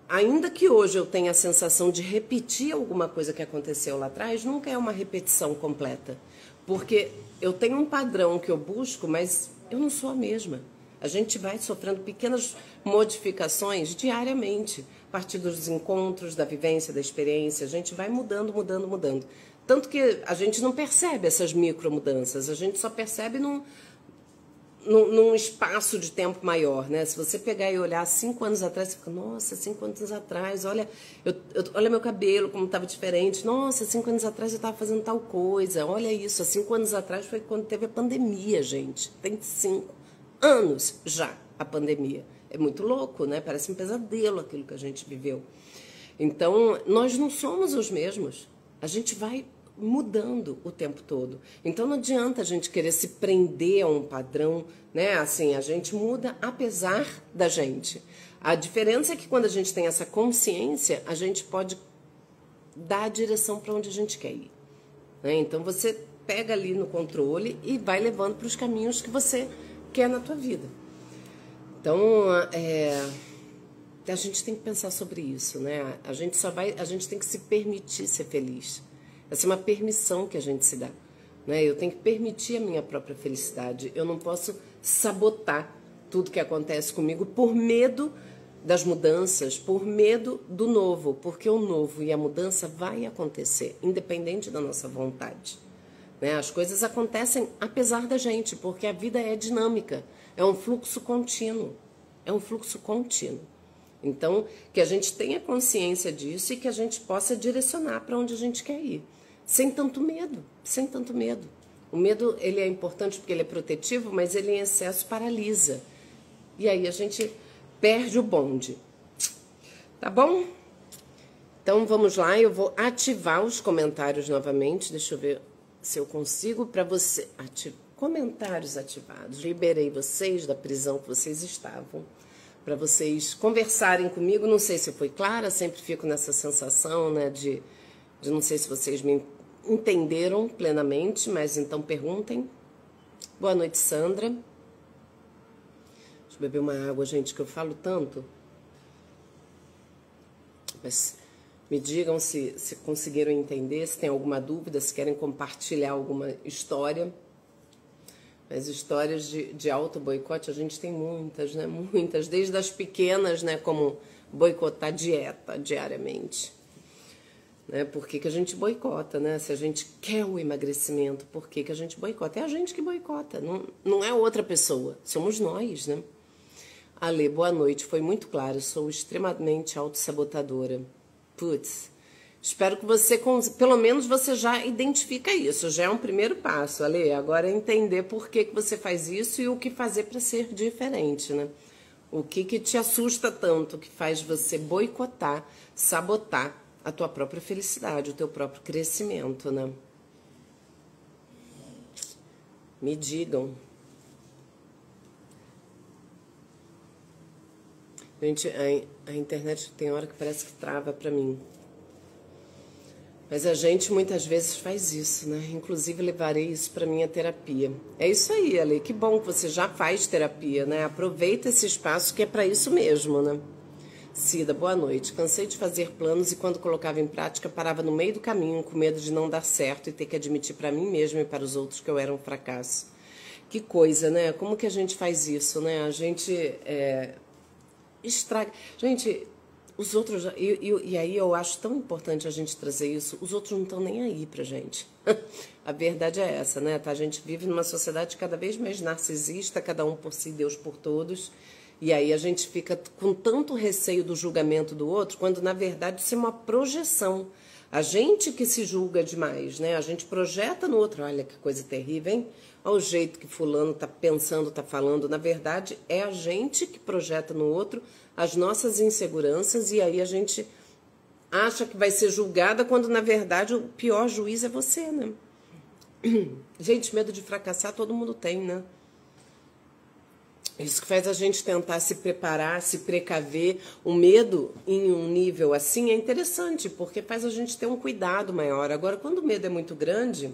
ainda que hoje eu tenha a sensação de repetir alguma coisa que aconteceu lá atrás, nunca é uma repetição completa, porque eu tenho um padrão que eu busco, mas eu não sou a mesma. A gente vai sofrendo pequenas modificações diariamente, a partir dos encontros, da vivência, da experiência. A gente vai mudando. Tanto que a gente não percebe essas micromudanças, a gente só percebe num espaço de tempo maior, né? Se você pegar e olhar 5 anos atrás, você fica, nossa, 5 anos atrás, olha meu cabelo como estava diferente, nossa, 5 anos atrás eu estava fazendo tal coisa, olha isso, há 5 anos atrás foi quando teve a pandemia, gente, tem 5 anos já a pandemia. É muito louco, né? Parece um pesadelo aquilo que a gente viveu. Então, nós não somos os mesmos, a gente vai mudando o tempo todo. Então não adianta a gente querer se prender a um padrão, né? Assim, a gente muda apesar da gente. A diferença é que quando a gente tem essa consciência, a gente pode dar a direção para onde a gente quer ir, né? Então você pega ali no controle e vai levando para os caminhos que você quer na tua vida. Então, a gente tem que pensar sobre isso, né? A gente tem que se permitir ser feliz. Essa é uma permissão que a gente se dá, né? Eu tenho que permitir a minha própria felicidade. Eu não posso sabotar tudo que acontece comigo por medo das mudanças, por medo do novo, porque o novo e a mudança vai acontecer, independente da nossa vontade, né? As coisas acontecem apesar da gente, porque a vida é dinâmica, é um fluxo contínuo, Então, que a gente tenha consciência disso e que a gente possa direcionar para onde a gente quer ir. Sem tanto medo. O medo, ele é importante porque ele é protetivo, mas ele em excesso paralisa. E aí a gente perde o bonde. Tá bom? Então vamos lá, eu vou ativar os comentários novamente. Deixa eu ver se eu consigo para você. Comentários ativados. Liberei vocês da prisão que vocês estavam, para vocês conversarem comigo. Não sei se foi clara, sempre fico nessa sensação, né, de não sei se vocês me entenderam plenamente, mas então perguntem. Boa noite, Sandra. Deixa eu beber uma água, gente, que eu falo tanto. Mas me digam se conseguiram entender, se tem alguma dúvida, se querem compartilhar alguma história. As histórias de auto-boicote, a gente tem muitas, né? Muitas, desde as pequenas, né? Como boicotar dieta diariamente. né? Por que que a gente boicota, né? Se a gente quer o emagrecimento, por que que a gente boicota? É a gente que boicota, não é outra pessoa, somos nós, né? Ale, boa noite, foi muito claro, sou extremamente autossabotadora. Putz, espero que você, pelo menos você já identifica isso, já é um primeiro passo, Ale. Agora é entender por que que você faz isso e o que fazer para ser diferente, né? O que que te assusta tanto, que faz você boicotar, sabotar a tua própria felicidade, o teu próprio crescimento, né? Me digam. Gente, a internet tem hora que parece que trava pra mim. Mas a gente muitas vezes faz isso, né? Inclusive levarei isso pra minha terapia. É isso aí, Ale. Que bom que você já faz terapia, né? Aproveita esse espaço que é pra isso mesmo, né? Cida, boa noite. Cansei de fazer planos e quando colocava em prática parava no meio do caminho com medo de não dar certo e ter que admitir para mim mesma e para os outros que eu era um fracasso. Que coisa, né? Como que a gente faz isso, né? A gente estraga... Gente, os outros... E aí eu acho tão importante a gente trazer isso. Os outros não estão nem aí pra gente. A verdade é essa, né? A gente vive numa sociedade cada vez mais narcisista, cada um por si, Deus por todos. E aí a gente fica com tanto receio do julgamento do outro, quando na verdade isso é uma projeção. A gente que se julga demais, né? A gente projeta no outro, olha que coisa terrível, hein? Olha o jeito que fulano tá pensando, tá falando. Na verdade, é a gente que projeta no outro as nossas inseguranças e aí a gente acha que vai ser julgada, quando na verdade o pior juiz é você, né? Gente, medo de fracassar todo mundo tem, né? Isso que faz a gente tentar se preparar, se precaver. O medo em um nível assim é interessante, porque faz a gente ter um cuidado maior. Agora, quando o medo é muito grande,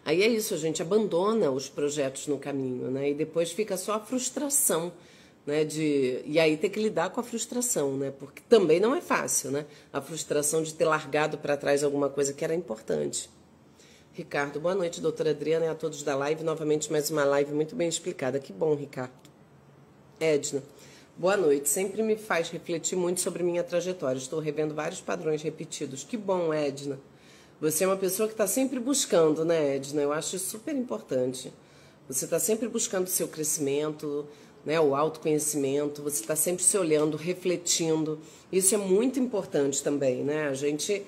aí é isso, a gente abandona os projetos no caminho, né? E depois fica só a frustração, né? E aí tem que lidar com a frustração, né? Porque também não é fácil, né? A frustração de ter largado para trás alguma coisa que era importante. Ricardo, boa noite, doutora Adriana e a todos da live. Novamente, mais uma live muito bem explicada. Que bom, Ricardo. Edna, boa noite. Sempre me faz refletir muito sobre minha trajetória. Estou revendo vários padrões repetidos. Que bom, Edna. Você é uma pessoa que está sempre buscando, né, Edna? Eu acho super importante. Você está sempre buscando o seu crescimento, né, o autoconhecimento. Você está sempre se olhando, refletindo. Isso é muito importante também, né? A gente...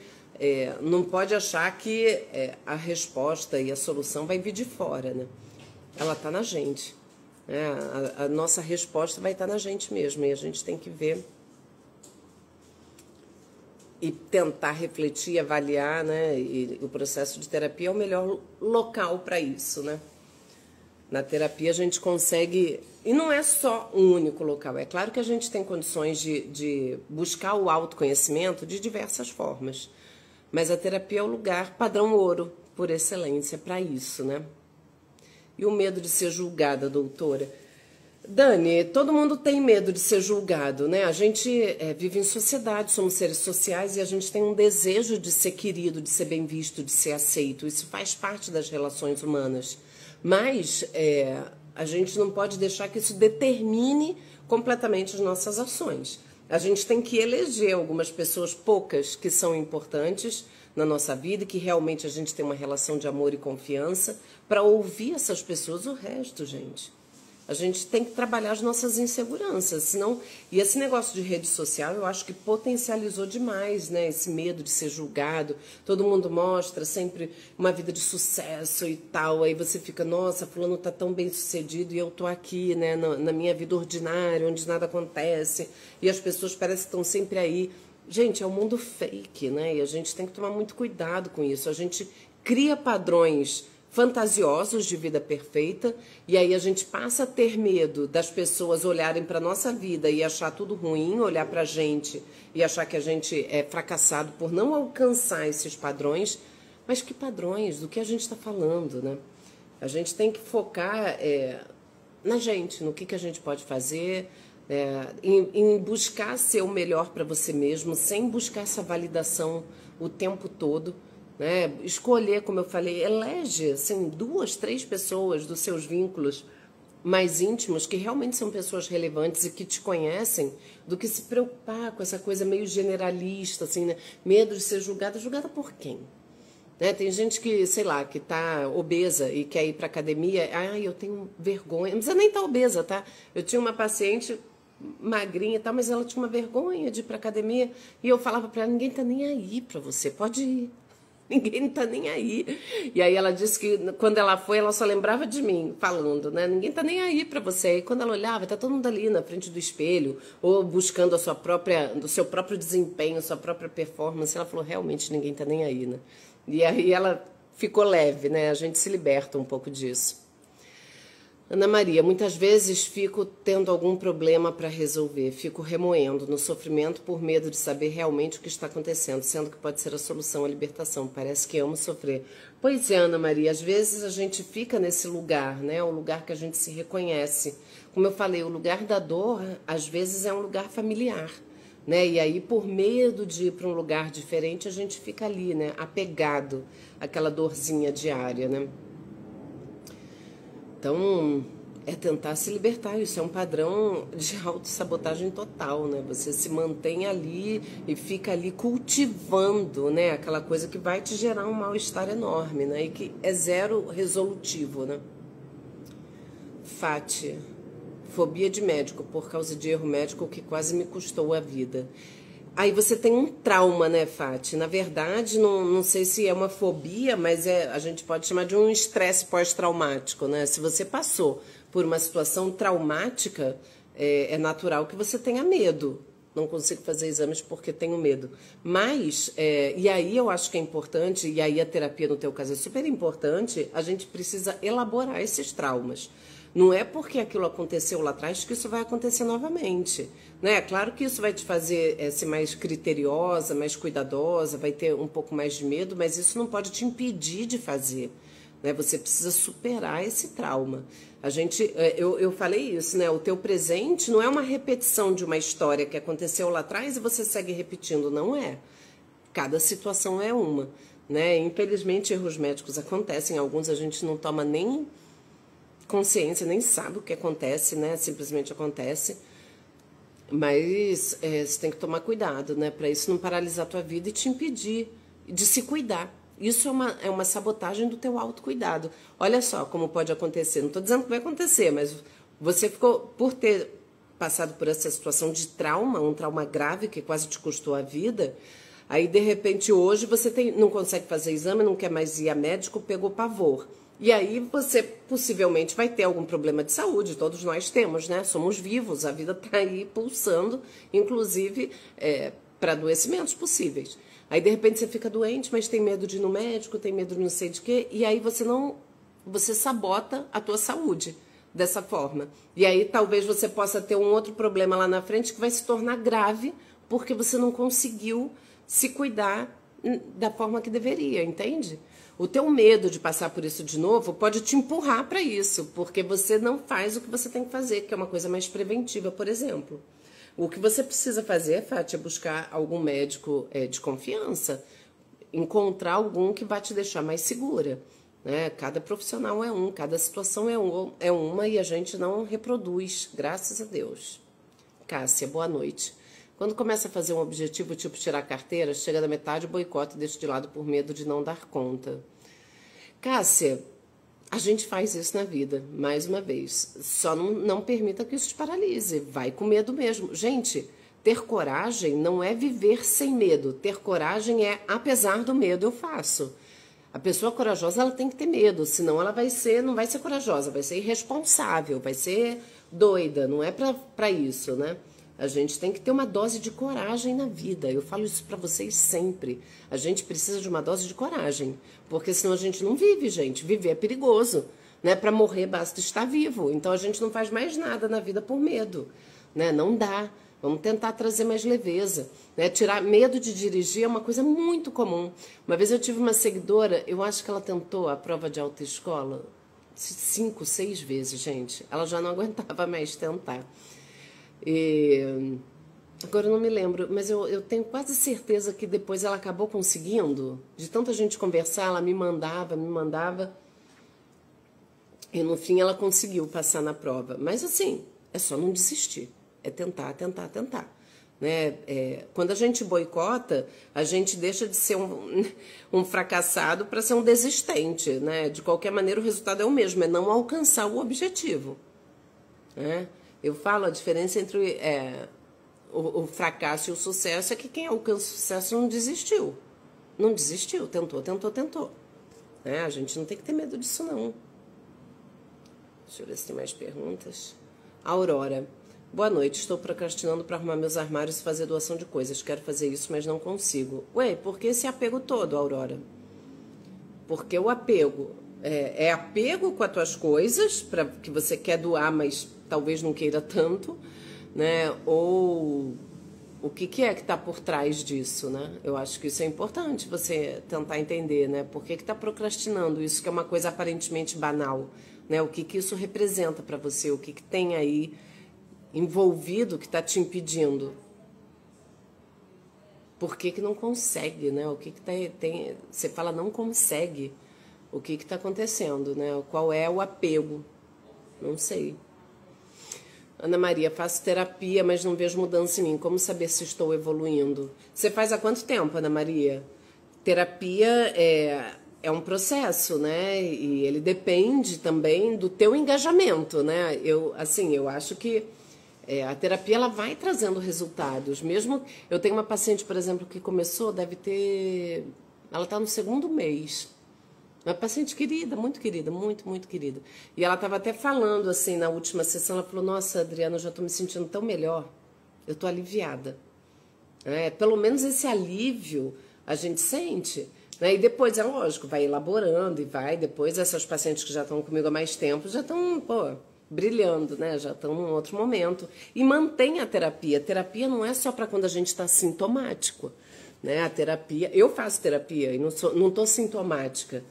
não pode achar que a resposta e a solução vai vir de fora, né? Ela está na gente. Né? A nossa resposta vai estar na gente mesmo. E a gente tem que ver e tentar refletir, avaliar, né? E o processo de terapia é o melhor local para isso, né? Na terapia a gente consegue... E não é só um único local. É claro que a gente tem condições de buscar o autoconhecimento de diversas formas. Mas a terapia é o lugar padrão ouro, por excelência, para isso, né? E o medo de ser julgada, doutora? Dani, todo mundo tem medo de ser julgado, né? A gente vive em sociedade, somos seres sociais e a gente tem um desejo de ser querido, de ser bem visto, de ser aceito. Isso faz parte das relações humanas. Mas a gente não pode deixar que isso determine completamente as nossas ações. A gente tem que eleger algumas pessoas, poucas, que são importantes na nossa vida, que realmente a gente tem uma relação de amor e confiança, para ouvir essas pessoas. O resto, gente, a gente tem que trabalhar as nossas inseguranças, senão... E esse negócio de rede social, eu acho que potencializou demais, né? Esse medo de ser julgado. Todo mundo mostra sempre uma vida de sucesso e tal, aí você fica, nossa, fulano tá tão bem sucedido e eu tô aqui, né, na minha vida ordinária, onde nada acontece, e as pessoas parecem que estão sempre aí. Gente, é um mundo fake, né? E a gente tem que tomar muito cuidado com isso. A gente cria padrões fantasiosos de vida perfeita, e aí a gente passa a ter medo das pessoas olharem para nossa vida e achar tudo ruim, olhar para a gente e achar que a gente é fracassado por não alcançar esses padrões. Mas que padrões? Do que a gente está falando, né? A gente tem que focar na gente, no que a gente pode fazer, em buscar ser o melhor para você mesmo, sem buscar essa validação o tempo todo. Né? Escolher, como eu falei, elege assim, 2, 3 pessoas dos seus vínculos mais íntimos, que realmente são pessoas relevantes e que te conhecem, do que se preocupar com essa coisa meio generalista, assim, né? Medo de ser julgada. Julgada por quem? Né? Tem gente que, sei lá, que tá obesa e quer ir pra academia. Ai, eu tenho vergonha. Não precisa nem estar obesa, tá? Eu tinha uma paciente magrinha e tal, mas ela tinha uma vergonha de ir pra academia. E eu falava pra ela, ninguém tá nem aí pra você, pode ir. Ninguém tá nem aí. E aí ela disse que quando ela foi, ela só lembrava de mim, falando, né? Ninguém tá nem aí pra você. E quando ela olhava, tá todo mundo ali na frente do espelho, ou buscando a sua própria, o seu próprio desempenho, a sua própria performance. Ela falou, realmente ninguém tá nem aí, né? E aí ela ficou leve, né? A gente se liberta um pouco disso. Ana Maria, muitas vezes fico tendo algum problema para resolver, fico remoendo no sofrimento por medo de saber realmente o que está acontecendo, sendo que pode ser a solução, a libertação. Parece que amo sofrer. Pois é, Ana Maria, às vezes a gente fica nesse lugar, né? O lugar que a gente se reconhece. Como eu falei, o lugar da dor, às vezes é um lugar familiar, né? E aí, por medo de ir para um lugar diferente, a gente fica ali, né? Apegado àquela dorzinha diária, né? Então, é tentar se libertar. Isso é um padrão de autossabotagem total, né? Você se mantém ali e fica ali cultivando, né? Aquela coisa que vai te gerar um mal-estar enorme, né? E que é zero resolutivo, né? Fati, fobia de médico por causa de erro médico que quase me custou a vida. Aí você tem um trauma, né, Fati? Na verdade, não sei se é uma fobia, mas a gente pode chamar de um estresse pós-traumático, né? Se você passou por uma situação traumática, é natural que você tenha medo. Não consigo fazer exames porque tenho medo. Mas, e aí eu acho que é importante, e aí a terapia no teu caso é super importante, a gente precisa elaborar esses traumas. Não é porque aquilo aconteceu lá atrás que isso vai acontecer novamente, né? Claro que isso vai te fazer ser mais criteriosa, mais cuidadosa, vai ter um pouco mais de medo, mas isso não pode te impedir de fazer, né? Você precisa superar esse trauma. Eu falei isso, né? O teu presente não é uma repetição de uma história que aconteceu lá atrás e você segue repetindo, não é. Cada situação é uma, né? Infelizmente, erros médicos acontecem, alguns a gente não toma nem consciência, nem sabe o que acontece, né? Simplesmente acontece. Mas você tem que tomar cuidado, né? Para isso não paralisar a tua vida e te impedir de se cuidar. Isso é uma sabotagem do teu autocuidado. Olha só como pode acontecer. Não estou dizendo que vai acontecer, mas você ficou, por ter passado por essa situação de trauma, um trauma grave que quase te custou a vida, aí de repente hoje você não consegue fazer exame, não quer mais ir a médico, pegou pavor. E aí você possivelmente vai ter algum problema de saúde, todos nós temos, né? Somos vivos, a vida está aí pulsando, inclusive para adoecimentos possíveis. Aí de repente você fica doente, mas tem medo de ir no médico, tem medo de não sei de quê, e aí você sabota a tua saúde dessa forma. E aí talvez você possa ter um outro problema lá na frente que vai se tornar grave porque você não conseguiu se cuidar da forma que deveria, entende? O teu medo de passar por isso de novo pode te empurrar para isso, porque você não faz o que você tem que fazer, que é uma coisa mais preventiva, por exemplo. O que você precisa fazer, Fati, é buscar algum médico de confiança, encontrar algum que vai te deixar mais segura, né? Cada profissional é um, cada situação é uma e a gente não reproduz, graças a Deus. Cássia, boa noite. Quando começa a fazer um objetivo, tipo tirar carteira, chega da metade, boicota e deixa de lado por medo de não dar conta. Cássia, a gente faz isso na vida, mais uma vez. Só não permita que isso te paralise. Vai com medo mesmo. Gente, ter coragem não é viver sem medo. Ter coragem é, apesar do medo, eu faço. A pessoa corajosa, ela tem que ter medo, senão ela não vai ser corajosa, vai ser irresponsável, vai ser doida. Não é pra isso, né? A gente tem que ter uma dose de coragem na vida. Eu falo isso pra vocês sempre. A gente precisa de uma dose de coragem, porque senão a gente não vive, gente. Viver é perigoso, né? Para morrer basta estar vivo. Então a gente não faz mais nada na vida por medo, né? Não dá. Vamos tentar trazer mais leveza, né? Tirar medo de dirigir é uma coisa muito comum. Uma vez eu tive uma seguidora, eu acho que ela tentou a prova de autoescola 5, 6 vezes, gente. Ela já não aguentava mais tentar. Agora eu não me lembro, mas eu tenho quase certeza que depois ela acabou conseguindo. De tanta gente conversar, ela me mandava. E no fim ela conseguiu passar na prova. Mas assim, é só não desistir. É tentar, tentar, tentar. Né? Quando a gente boicota, a gente deixa de ser um fracassado para ser um desistente. Né? De qualquer maneira, o resultado é o mesmo, é não alcançar o objetivo. Né? Eu falo, a diferença entre o fracasso e o sucesso é que quem alcança o sucesso não desistiu. Não desistiu, tentou, tentou, tentou. Né? A gente não tem que ter medo disso, não. Deixa eu ver se tem mais perguntas. Aurora. Boa noite, estou procrastinando para arrumar meus armários e fazer doação de coisas. Quero fazer isso, mas não consigo. Ué, por que esse apego todo, Aurora? Porque o apego é apego com as tuas coisas, para que você quer doar, mas talvez não queira tanto, né? Ou o que é que está por trás disso, né? Eu acho que isso é importante você tentar entender, né? Por que está procrastinando isso, que é uma coisa aparentemente banal, né? O que isso representa para você, o que tem aí envolvido que está te impedindo. Por que não consegue, né? O que tem? Você fala não consegue. O que está acontecendo, né? Qual é o apego? Não sei. Ana Maria, faço terapia, mas não vejo mudança em mim. Como saber se estou evoluindo? Você faz há quanto tempo, Ana Maria? Terapia é um processo, né? E ele depende também do teu engajamento, né? Eu acho que a terapia ela vai trazendo resultados. Mesmo eu tenho uma paciente, por exemplo, que começou, ela está no 2º mês. Uma paciente querida, muito, muito querida. E ela estava até falando assim na última sessão, ela falou: nossa, Adriana, eu já estou me sentindo tão melhor. Eu estou aliviada. Pelo menos esse alívio a gente sente. Né? E depois, é lógico, vai elaborando e vai. Depois essas pacientes que já estão comigo há mais tempo já estão, brilhando, né? Já estão num outro momento. E mantém a terapia. A terapia não é só para quando a gente está sintomático. Né? A terapia, eu faço terapia e não estou sintomática.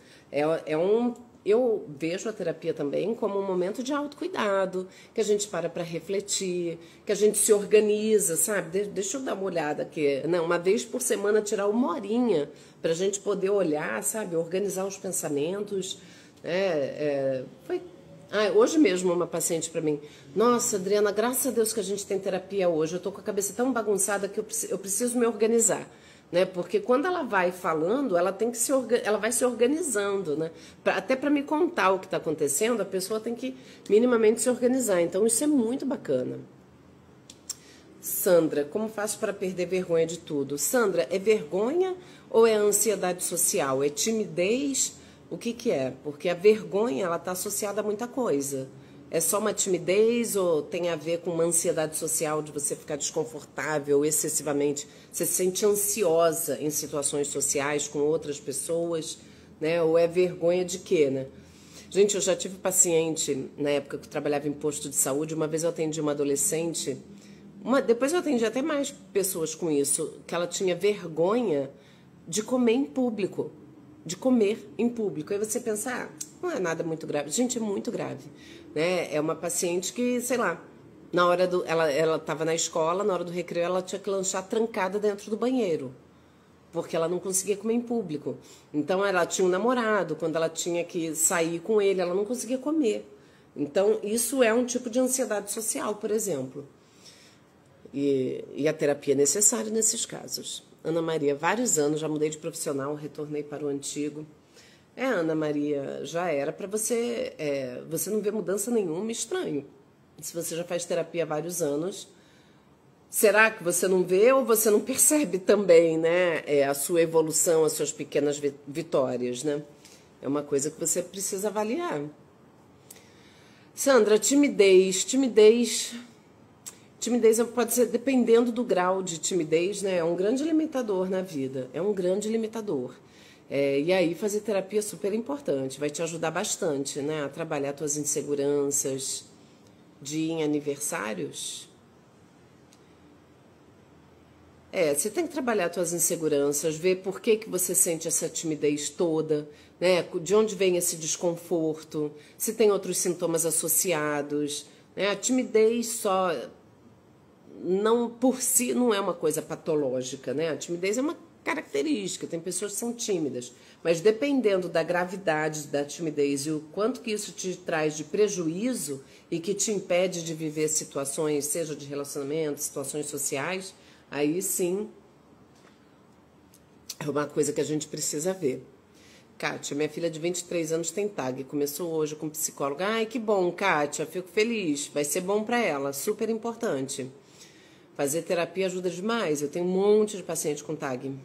Eu vejo a terapia também como um momento de autocuidado, que a gente para refletir, que a gente se organiza, sabe? Deixa eu dar uma olhada aqui. Não, uma vez por semana tirar 1 horinha para a gente poder olhar, sabe? Organizar os pensamentos. Hoje mesmo uma paciente para mim: nossa, Adriana, graças a Deus que a gente tem terapia hoje, eu tô com a cabeça tão bagunçada que eu preciso me organizar, né? Porque quando ela vai falando, ela vai se organizando, né? Até para me contar o que está acontecendo, a pessoa tem que minimamente se organizar, então isso é muito bacana. Sandra, como faço para perder vergonha de tudo? Sandra, é vergonha ou é ansiedade social? É timidez? O que é? Porque a vergonha, ela está associada a muita coisa. É só uma timidez ou tem a ver com uma ansiedade social de você ficar desconfortável excessivamente? Você se sente ansiosa em situações sociais com outras pessoas, né? Ou é vergonha de quê, né? Gente, eu já tive paciente, na época que eu trabalhava em posto de saúde, uma vez eu atendi uma adolescente, depois eu atendi até mais pessoas com isso, que ela tinha vergonha de comer em público. Aí você pensa, não é nada muito grave. Gente, é muito grave, né? É uma paciente que, sei lá, ela estava na escola, na hora do recreio, ela tinha que lanchar trancada dentro do banheiro, porque ela não conseguia comer em público. Então, ela tinha um namorado, quando ela tinha que sair com ele, ela não conseguia comer. Então, isso é um tipo de ansiedade social, por exemplo. E a terapia é necessária nesses casos. Ana Maria, vários anos, já mudei de profissional, retornei para o antigo. Ana Maria, já era para você... você não vê mudança nenhuma, estranho. Se você já faz terapia há vários anos, será que você não vê ou você não percebe também, né? A sua evolução, as suas pequenas vitórias, né? É uma coisa que você precisa avaliar. Sandra, timidez pode ser, dependendo do grau de timidez, né? É um grande limitador na vida. É um grande limitador. E aí fazer terapia é super importante. Vai te ajudar bastante, né? A trabalhar tuas inseguranças. De ir em aniversários. Você tem que trabalhar tuas inseguranças. Ver por que você sente essa timidez toda. Né? De onde vem esse desconforto. Se tem outros sintomas associados. Né? A timidez só... não por si não é uma coisa patológica, né? A timidez é uma característica, tem pessoas que são tímidas, mas dependendo da gravidade da timidez e o quanto que isso te traz de prejuízo e que te impede de viver situações, seja de relacionamento, situações sociais, aí sim é uma coisa que a gente precisa ver. Kátia, minha filha de 23 anos tem TAG, começou hoje com psicóloga. Ai, que bom, Kátia, fico feliz, vai ser bom para ela, super importante. Fazer terapia ajuda demais, eu tenho um monte de paciente com TAG.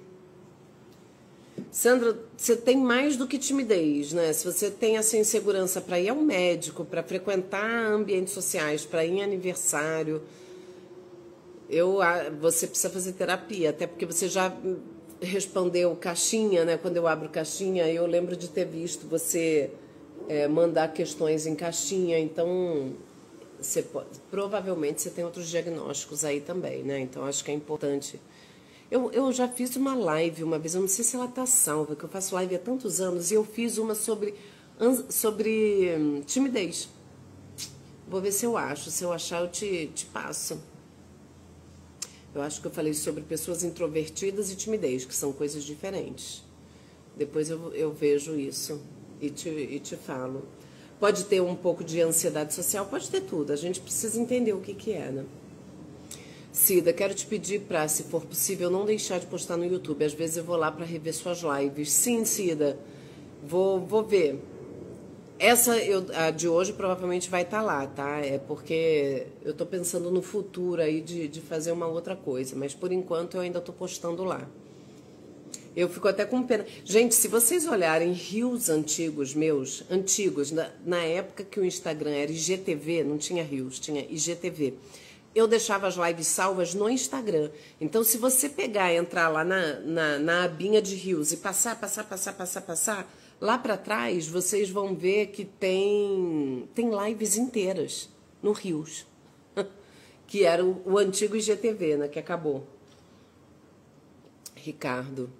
Sandra, você tem mais do que timidez, né? Se você tem essa insegurança para ir ao médico, para frequentar ambientes sociais, para ir em aniversário, você precisa fazer terapia, até porque você já respondeu caixinha, né? Quando eu abro caixinha, eu lembro de ter visto você mandar questões em caixinha, então provavelmente você tem outros diagnósticos aí também, né? Então acho que é importante. Eu já fiz uma live uma vez, eu não sei se ela tá salva, que eu faço live há tantos anos, e eu fiz uma sobre timidez. Vou ver se eu acho, se eu achar eu te passo. Eu acho que eu falei sobre pessoas introvertidas e timidez, que são coisas diferentes. Depois eu vejo isso e te falo. Pode ter um pouco de ansiedade social, pode ter tudo. A gente precisa entender o que é, né? Cida, quero te pedir para, se for possível, não deixar de postar no YouTube. Às vezes eu vou lá para rever suas lives. Sim, Cida, vou ver. A de hoje provavelmente vai estar lá, tá? É porque eu tô pensando no futuro aí de fazer uma outra coisa. Mas por enquanto eu ainda tô postando lá. Eu fico até com pena. Gente, se vocês olharem reels antigos meus, na época que o Instagram era IGTV, não tinha reels, tinha IGTV. Eu deixava as lives salvas no Instagram. Então, se você pegar e entrar lá na abinha de reels e passar, lá para trás, vocês vão ver que tem lives inteiras no reels. Que era o antigo IGTV, né, que acabou. Ricardo.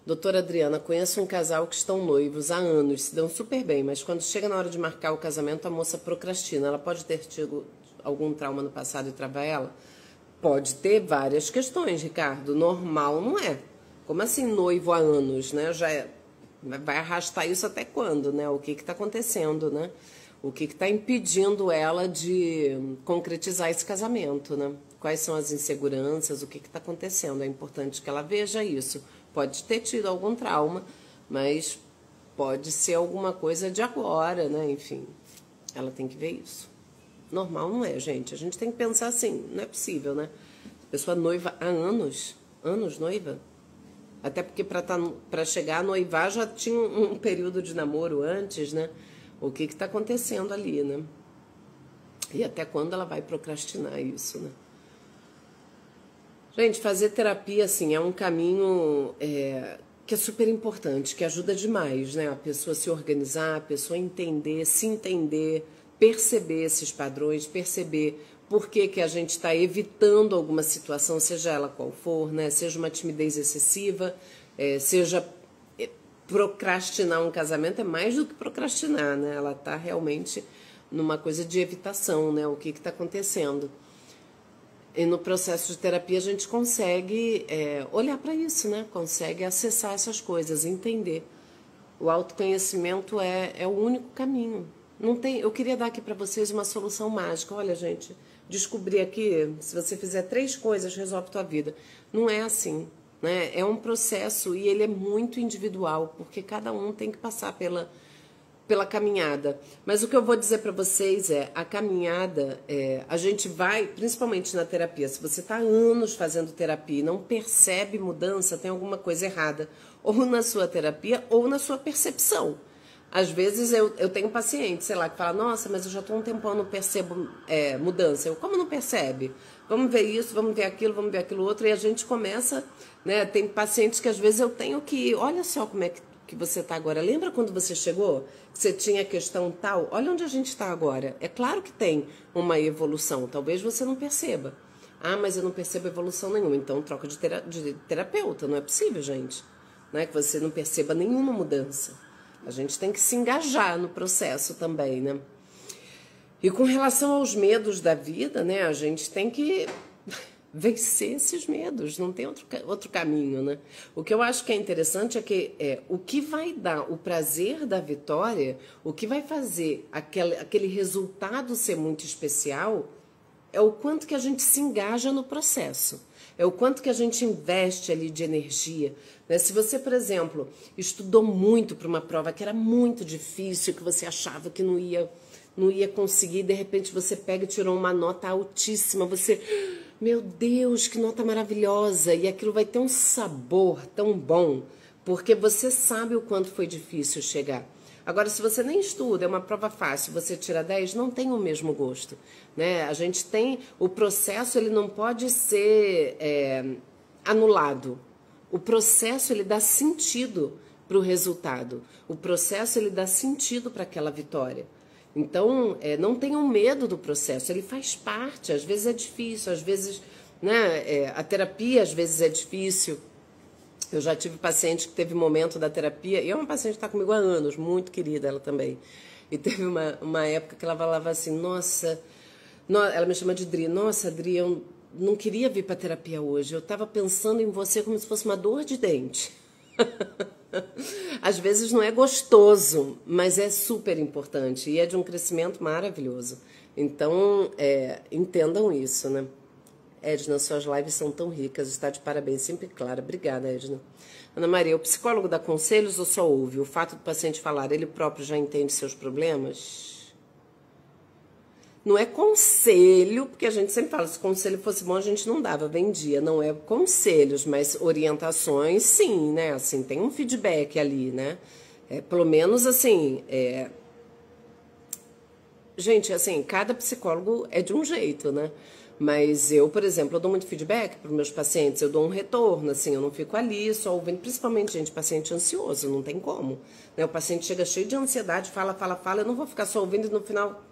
Doutora Adriana, conheço um casal que estão noivos há anos, se dão super bem, mas quando chega na hora de marcar o casamento, a moça procrastina. Ela pode ter tido algum trauma no passado e trava ela? Pode ter várias questões, Ricardo. Normal não é. Como assim noivo há anos, né? Vai arrastar isso até quando, né? O que está acontecendo, né? O que está impedindo ela de concretizar esse casamento, né? Quais são as inseguranças, o que está acontecendo? É importante que ela veja isso. Pode ter tido algum trauma, mas pode ser alguma coisa de agora, né? Enfim, ela tem que ver isso. Normal não é, gente. A gente tem que pensar assim, não é possível, né? A pessoa noiva há anos noiva. Até porque para chegar a noivar já tinha um período de namoro antes, né? O que está acontecendo ali, né? E até quando ela vai procrastinar isso, né? Gente, fazer terapia, assim, é um caminho que é super importante, que ajuda demais, né? A pessoa se organizar, a pessoa entender, se entender, perceber esses padrões, perceber por que a gente está evitando alguma situação, seja ela qual for, né? Seja uma timidez excessiva, seja procrastinar um casamento, é mais do que procrastinar, né? Ela está realmente numa coisa de evitação, né? O que está acontecendo. E no processo de terapia a gente consegue olhar para isso, né? Consegue acessar essas coisas, entender. O autoconhecimento é o único caminho. Não tem, eu queria dar aqui para vocês uma solução mágica. Olha, gente, descobri aqui, se você fizer 3 coisas, resolve tua vida. Não é assim, né? É um processo e ele é muito individual, porque cada um tem que passar pela caminhada. Mas o que eu vou dizer para vocês a caminhada, a gente vai, principalmente na terapia, se você está há anos fazendo terapia e não percebe mudança, tem alguma coisa errada, ou na sua terapia, ou na sua percepção. Às vezes eu tenho paciente, sei lá, que fala, nossa, mas eu já estou um tempão, não percebo mudança. Como não percebe? Vamos ver isso, vamos ver aquilo outro, e a gente começa, né? Tem pacientes que às vezes eu tenho que, olha só como é que você está agora. Lembra quando você chegou, que você tinha questão tal? Olha onde a gente está agora. É claro que tem uma evolução, talvez você não perceba. Ah, mas eu não percebo evolução nenhuma, então troca de terapeuta, não é possível, gente. Não é que você não perceba nenhuma mudança. A gente tem que se engajar no processo também, né? E com relação aos medos da vida, né? A gente tem que vencer esses medos, não tem outro caminho, né? O que eu acho que é interessante é que o que vai dar o prazer da vitória, o que vai fazer aquele resultado ser muito especial, é o quanto que a gente se engaja no processo, é o quanto que a gente investe ali de energia, né? Se você, por exemplo, estudou muito para uma prova que era muito difícil, que você achava que não ia conseguir, de repente você pega e tirou uma nota altíssima, você... Meu Deus, que nota maravilhosa! E aquilo vai ter um sabor tão bom, porque você sabe o quanto foi difícil chegar. Agora, se você nem estuda, é uma prova fácil, você tira 10, não tem o mesmo gosto, né? A gente tem... O processo, ele não pode ser anulado. O processo, ele dá sentido para o resultado. O processo, ele dá sentido para aquela vitória. Então, não tenham medo do processo, ele faz parte, às vezes é difícil, às vezes, né, a terapia às vezes é difícil. Eu já tive paciente que teve momento da terapia, e é uma paciente que está comigo há anos, muito querida ela também, e teve uma época que ela falava assim, nossa, ela me chama de Dri, nossa, Dri, eu não queria vir para terapia hoje, eu estava pensando em você como se fosse uma dor de dente. Às vezes não é gostoso, mas é super importante e é de um crescimento maravilhoso. Então, entendam isso, né? Edna, suas lives são tão ricas, está de parabéns, sempre clara. Obrigada, Edna. Ana Maria, o psicólogo dá conselhos ou só ouve? O fato do paciente falar, ele próprio já entende seus problemas? Não é conselho, porque a gente sempre fala, se conselho fosse bom, a gente não dava, vendia. Não é conselhos, mas orientações, sim, né? Assim, tem um feedback ali, né? Pelo menos, assim... Gente, assim, cada psicólogo é de um jeito, né? Mas eu, por exemplo, eu dou muito feedback para os meus pacientes, eu dou um retorno, assim, eu não fico ali só ouvindo, principalmente, gente, paciente ansioso, não tem como. Né? O paciente chega cheio de ansiedade, fala, eu não vou ficar só ouvindo e no final...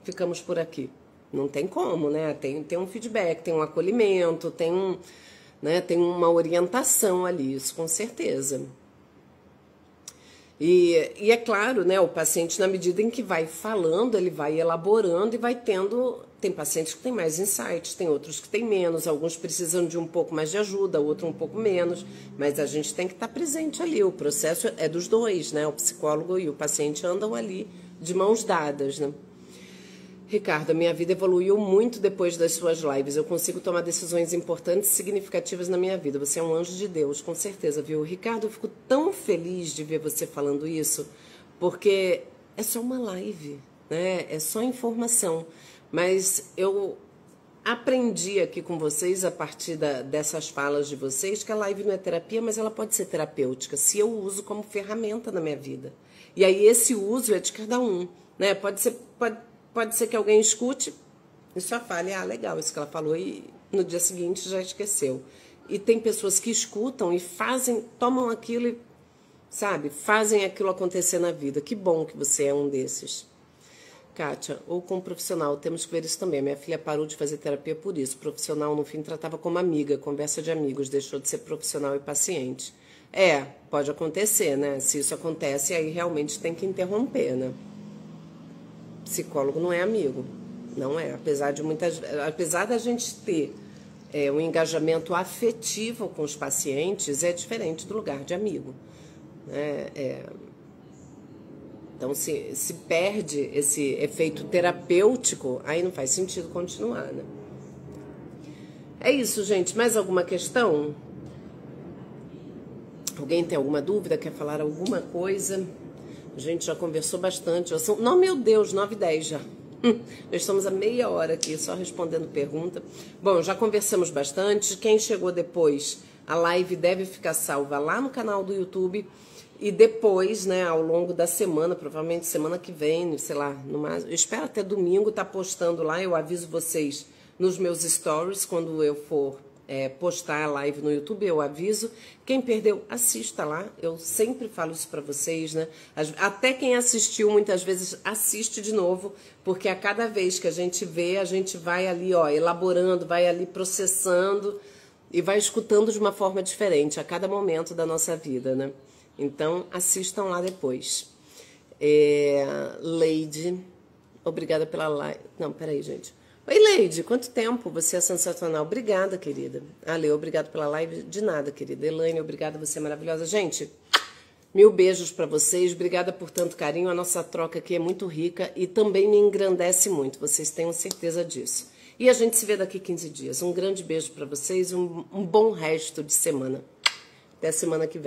ficamos por aqui. Não tem como, né? Tem um feedback, tem um acolhimento, tem uma orientação ali, isso com certeza. E é claro, né? O paciente, na medida em que vai falando, ele vai elaborando e vai tendo... Tem pacientes que têm mais insights, tem outros que têm menos, alguns precisam de um pouco mais de ajuda, outro um pouco menos, mas a gente tem que estar presente ali. O processo é dos dois, né? O psicólogo e o paciente andam ali de mãos dadas, né? Ricardo, a minha vida evoluiu muito depois das suas lives. Eu consigo tomar decisões importantes e significativas na minha vida. Você é um anjo de Deus, com certeza, viu? Ricardo, eu fico tão feliz de ver você falando isso, porque é só uma live, né? É só informação. Mas eu aprendi aqui com vocês, a partir dessas falas de vocês, que a live não é terapia, mas ela pode ser terapêutica, se eu uso como ferramenta na minha vida. E aí esse uso é de cada um, né? Pode ser que alguém escute e só fale, legal, isso que ela falou, e no dia seguinte já esqueceu. E tem pessoas que escutam e tomam aquilo e, sabe, fazem aquilo acontecer na vida. Que bom que você é um desses. Kátia, ou com um profissional, temos que ver isso também. Minha filha parou de fazer terapia por isso. Profissional, no fim, tratava como amiga, conversa de amigos, deixou de ser profissional e paciente. Pode acontecer, né? Se isso acontece, aí realmente tem que interromper, né? Psicólogo não é amigo, não é. Apesar da gente ter um engajamento afetivo com os pacientes, é diferente do lugar de amigo. Né? Então, se perde esse efeito terapêutico, aí não faz sentido continuar, né? É isso, gente. Mais alguma questão? Alguém tem alguma dúvida? Quer falar alguma coisa? A gente já conversou bastante. Não, meu Deus, 9h10 já. Nós estamos há meia hora aqui só respondendo pergunta. Bom, já conversamos bastante. Quem chegou depois, a live deve ficar salva lá no canal do YouTube. E depois, né, ao longo da semana, provavelmente semana que vem, sei lá, eu espero até domingo estar postando lá. Eu aviso vocês nos meus stories quando eu for postar a live no YouTube, eu aviso. Quem perdeu, assista lá. Eu sempre falo isso para vocês, né? Até quem assistiu, muitas vezes assiste de novo, porque a cada vez que a gente vê, a gente vai ali, elaborando, vai ali processando e vai escutando de uma forma diferente a cada momento da nossa vida, né? Então, assistam lá depois. Lady, obrigada pela live. Não, peraí, gente. Oi, Leide, quanto tempo? Você é sensacional. Obrigada, querida. Ale, obrigado pela live. De nada, querida. Elaine, obrigada, você é maravilhosa. Gente, mil beijos pra vocês. Obrigada por tanto carinho. A nossa troca aqui é muito rica e também me engrandece muito. Vocês tenham certeza disso. E a gente se vê daqui 15 dias. Um grande beijo pra vocês. Um bom resto de semana. Até a semana que vem.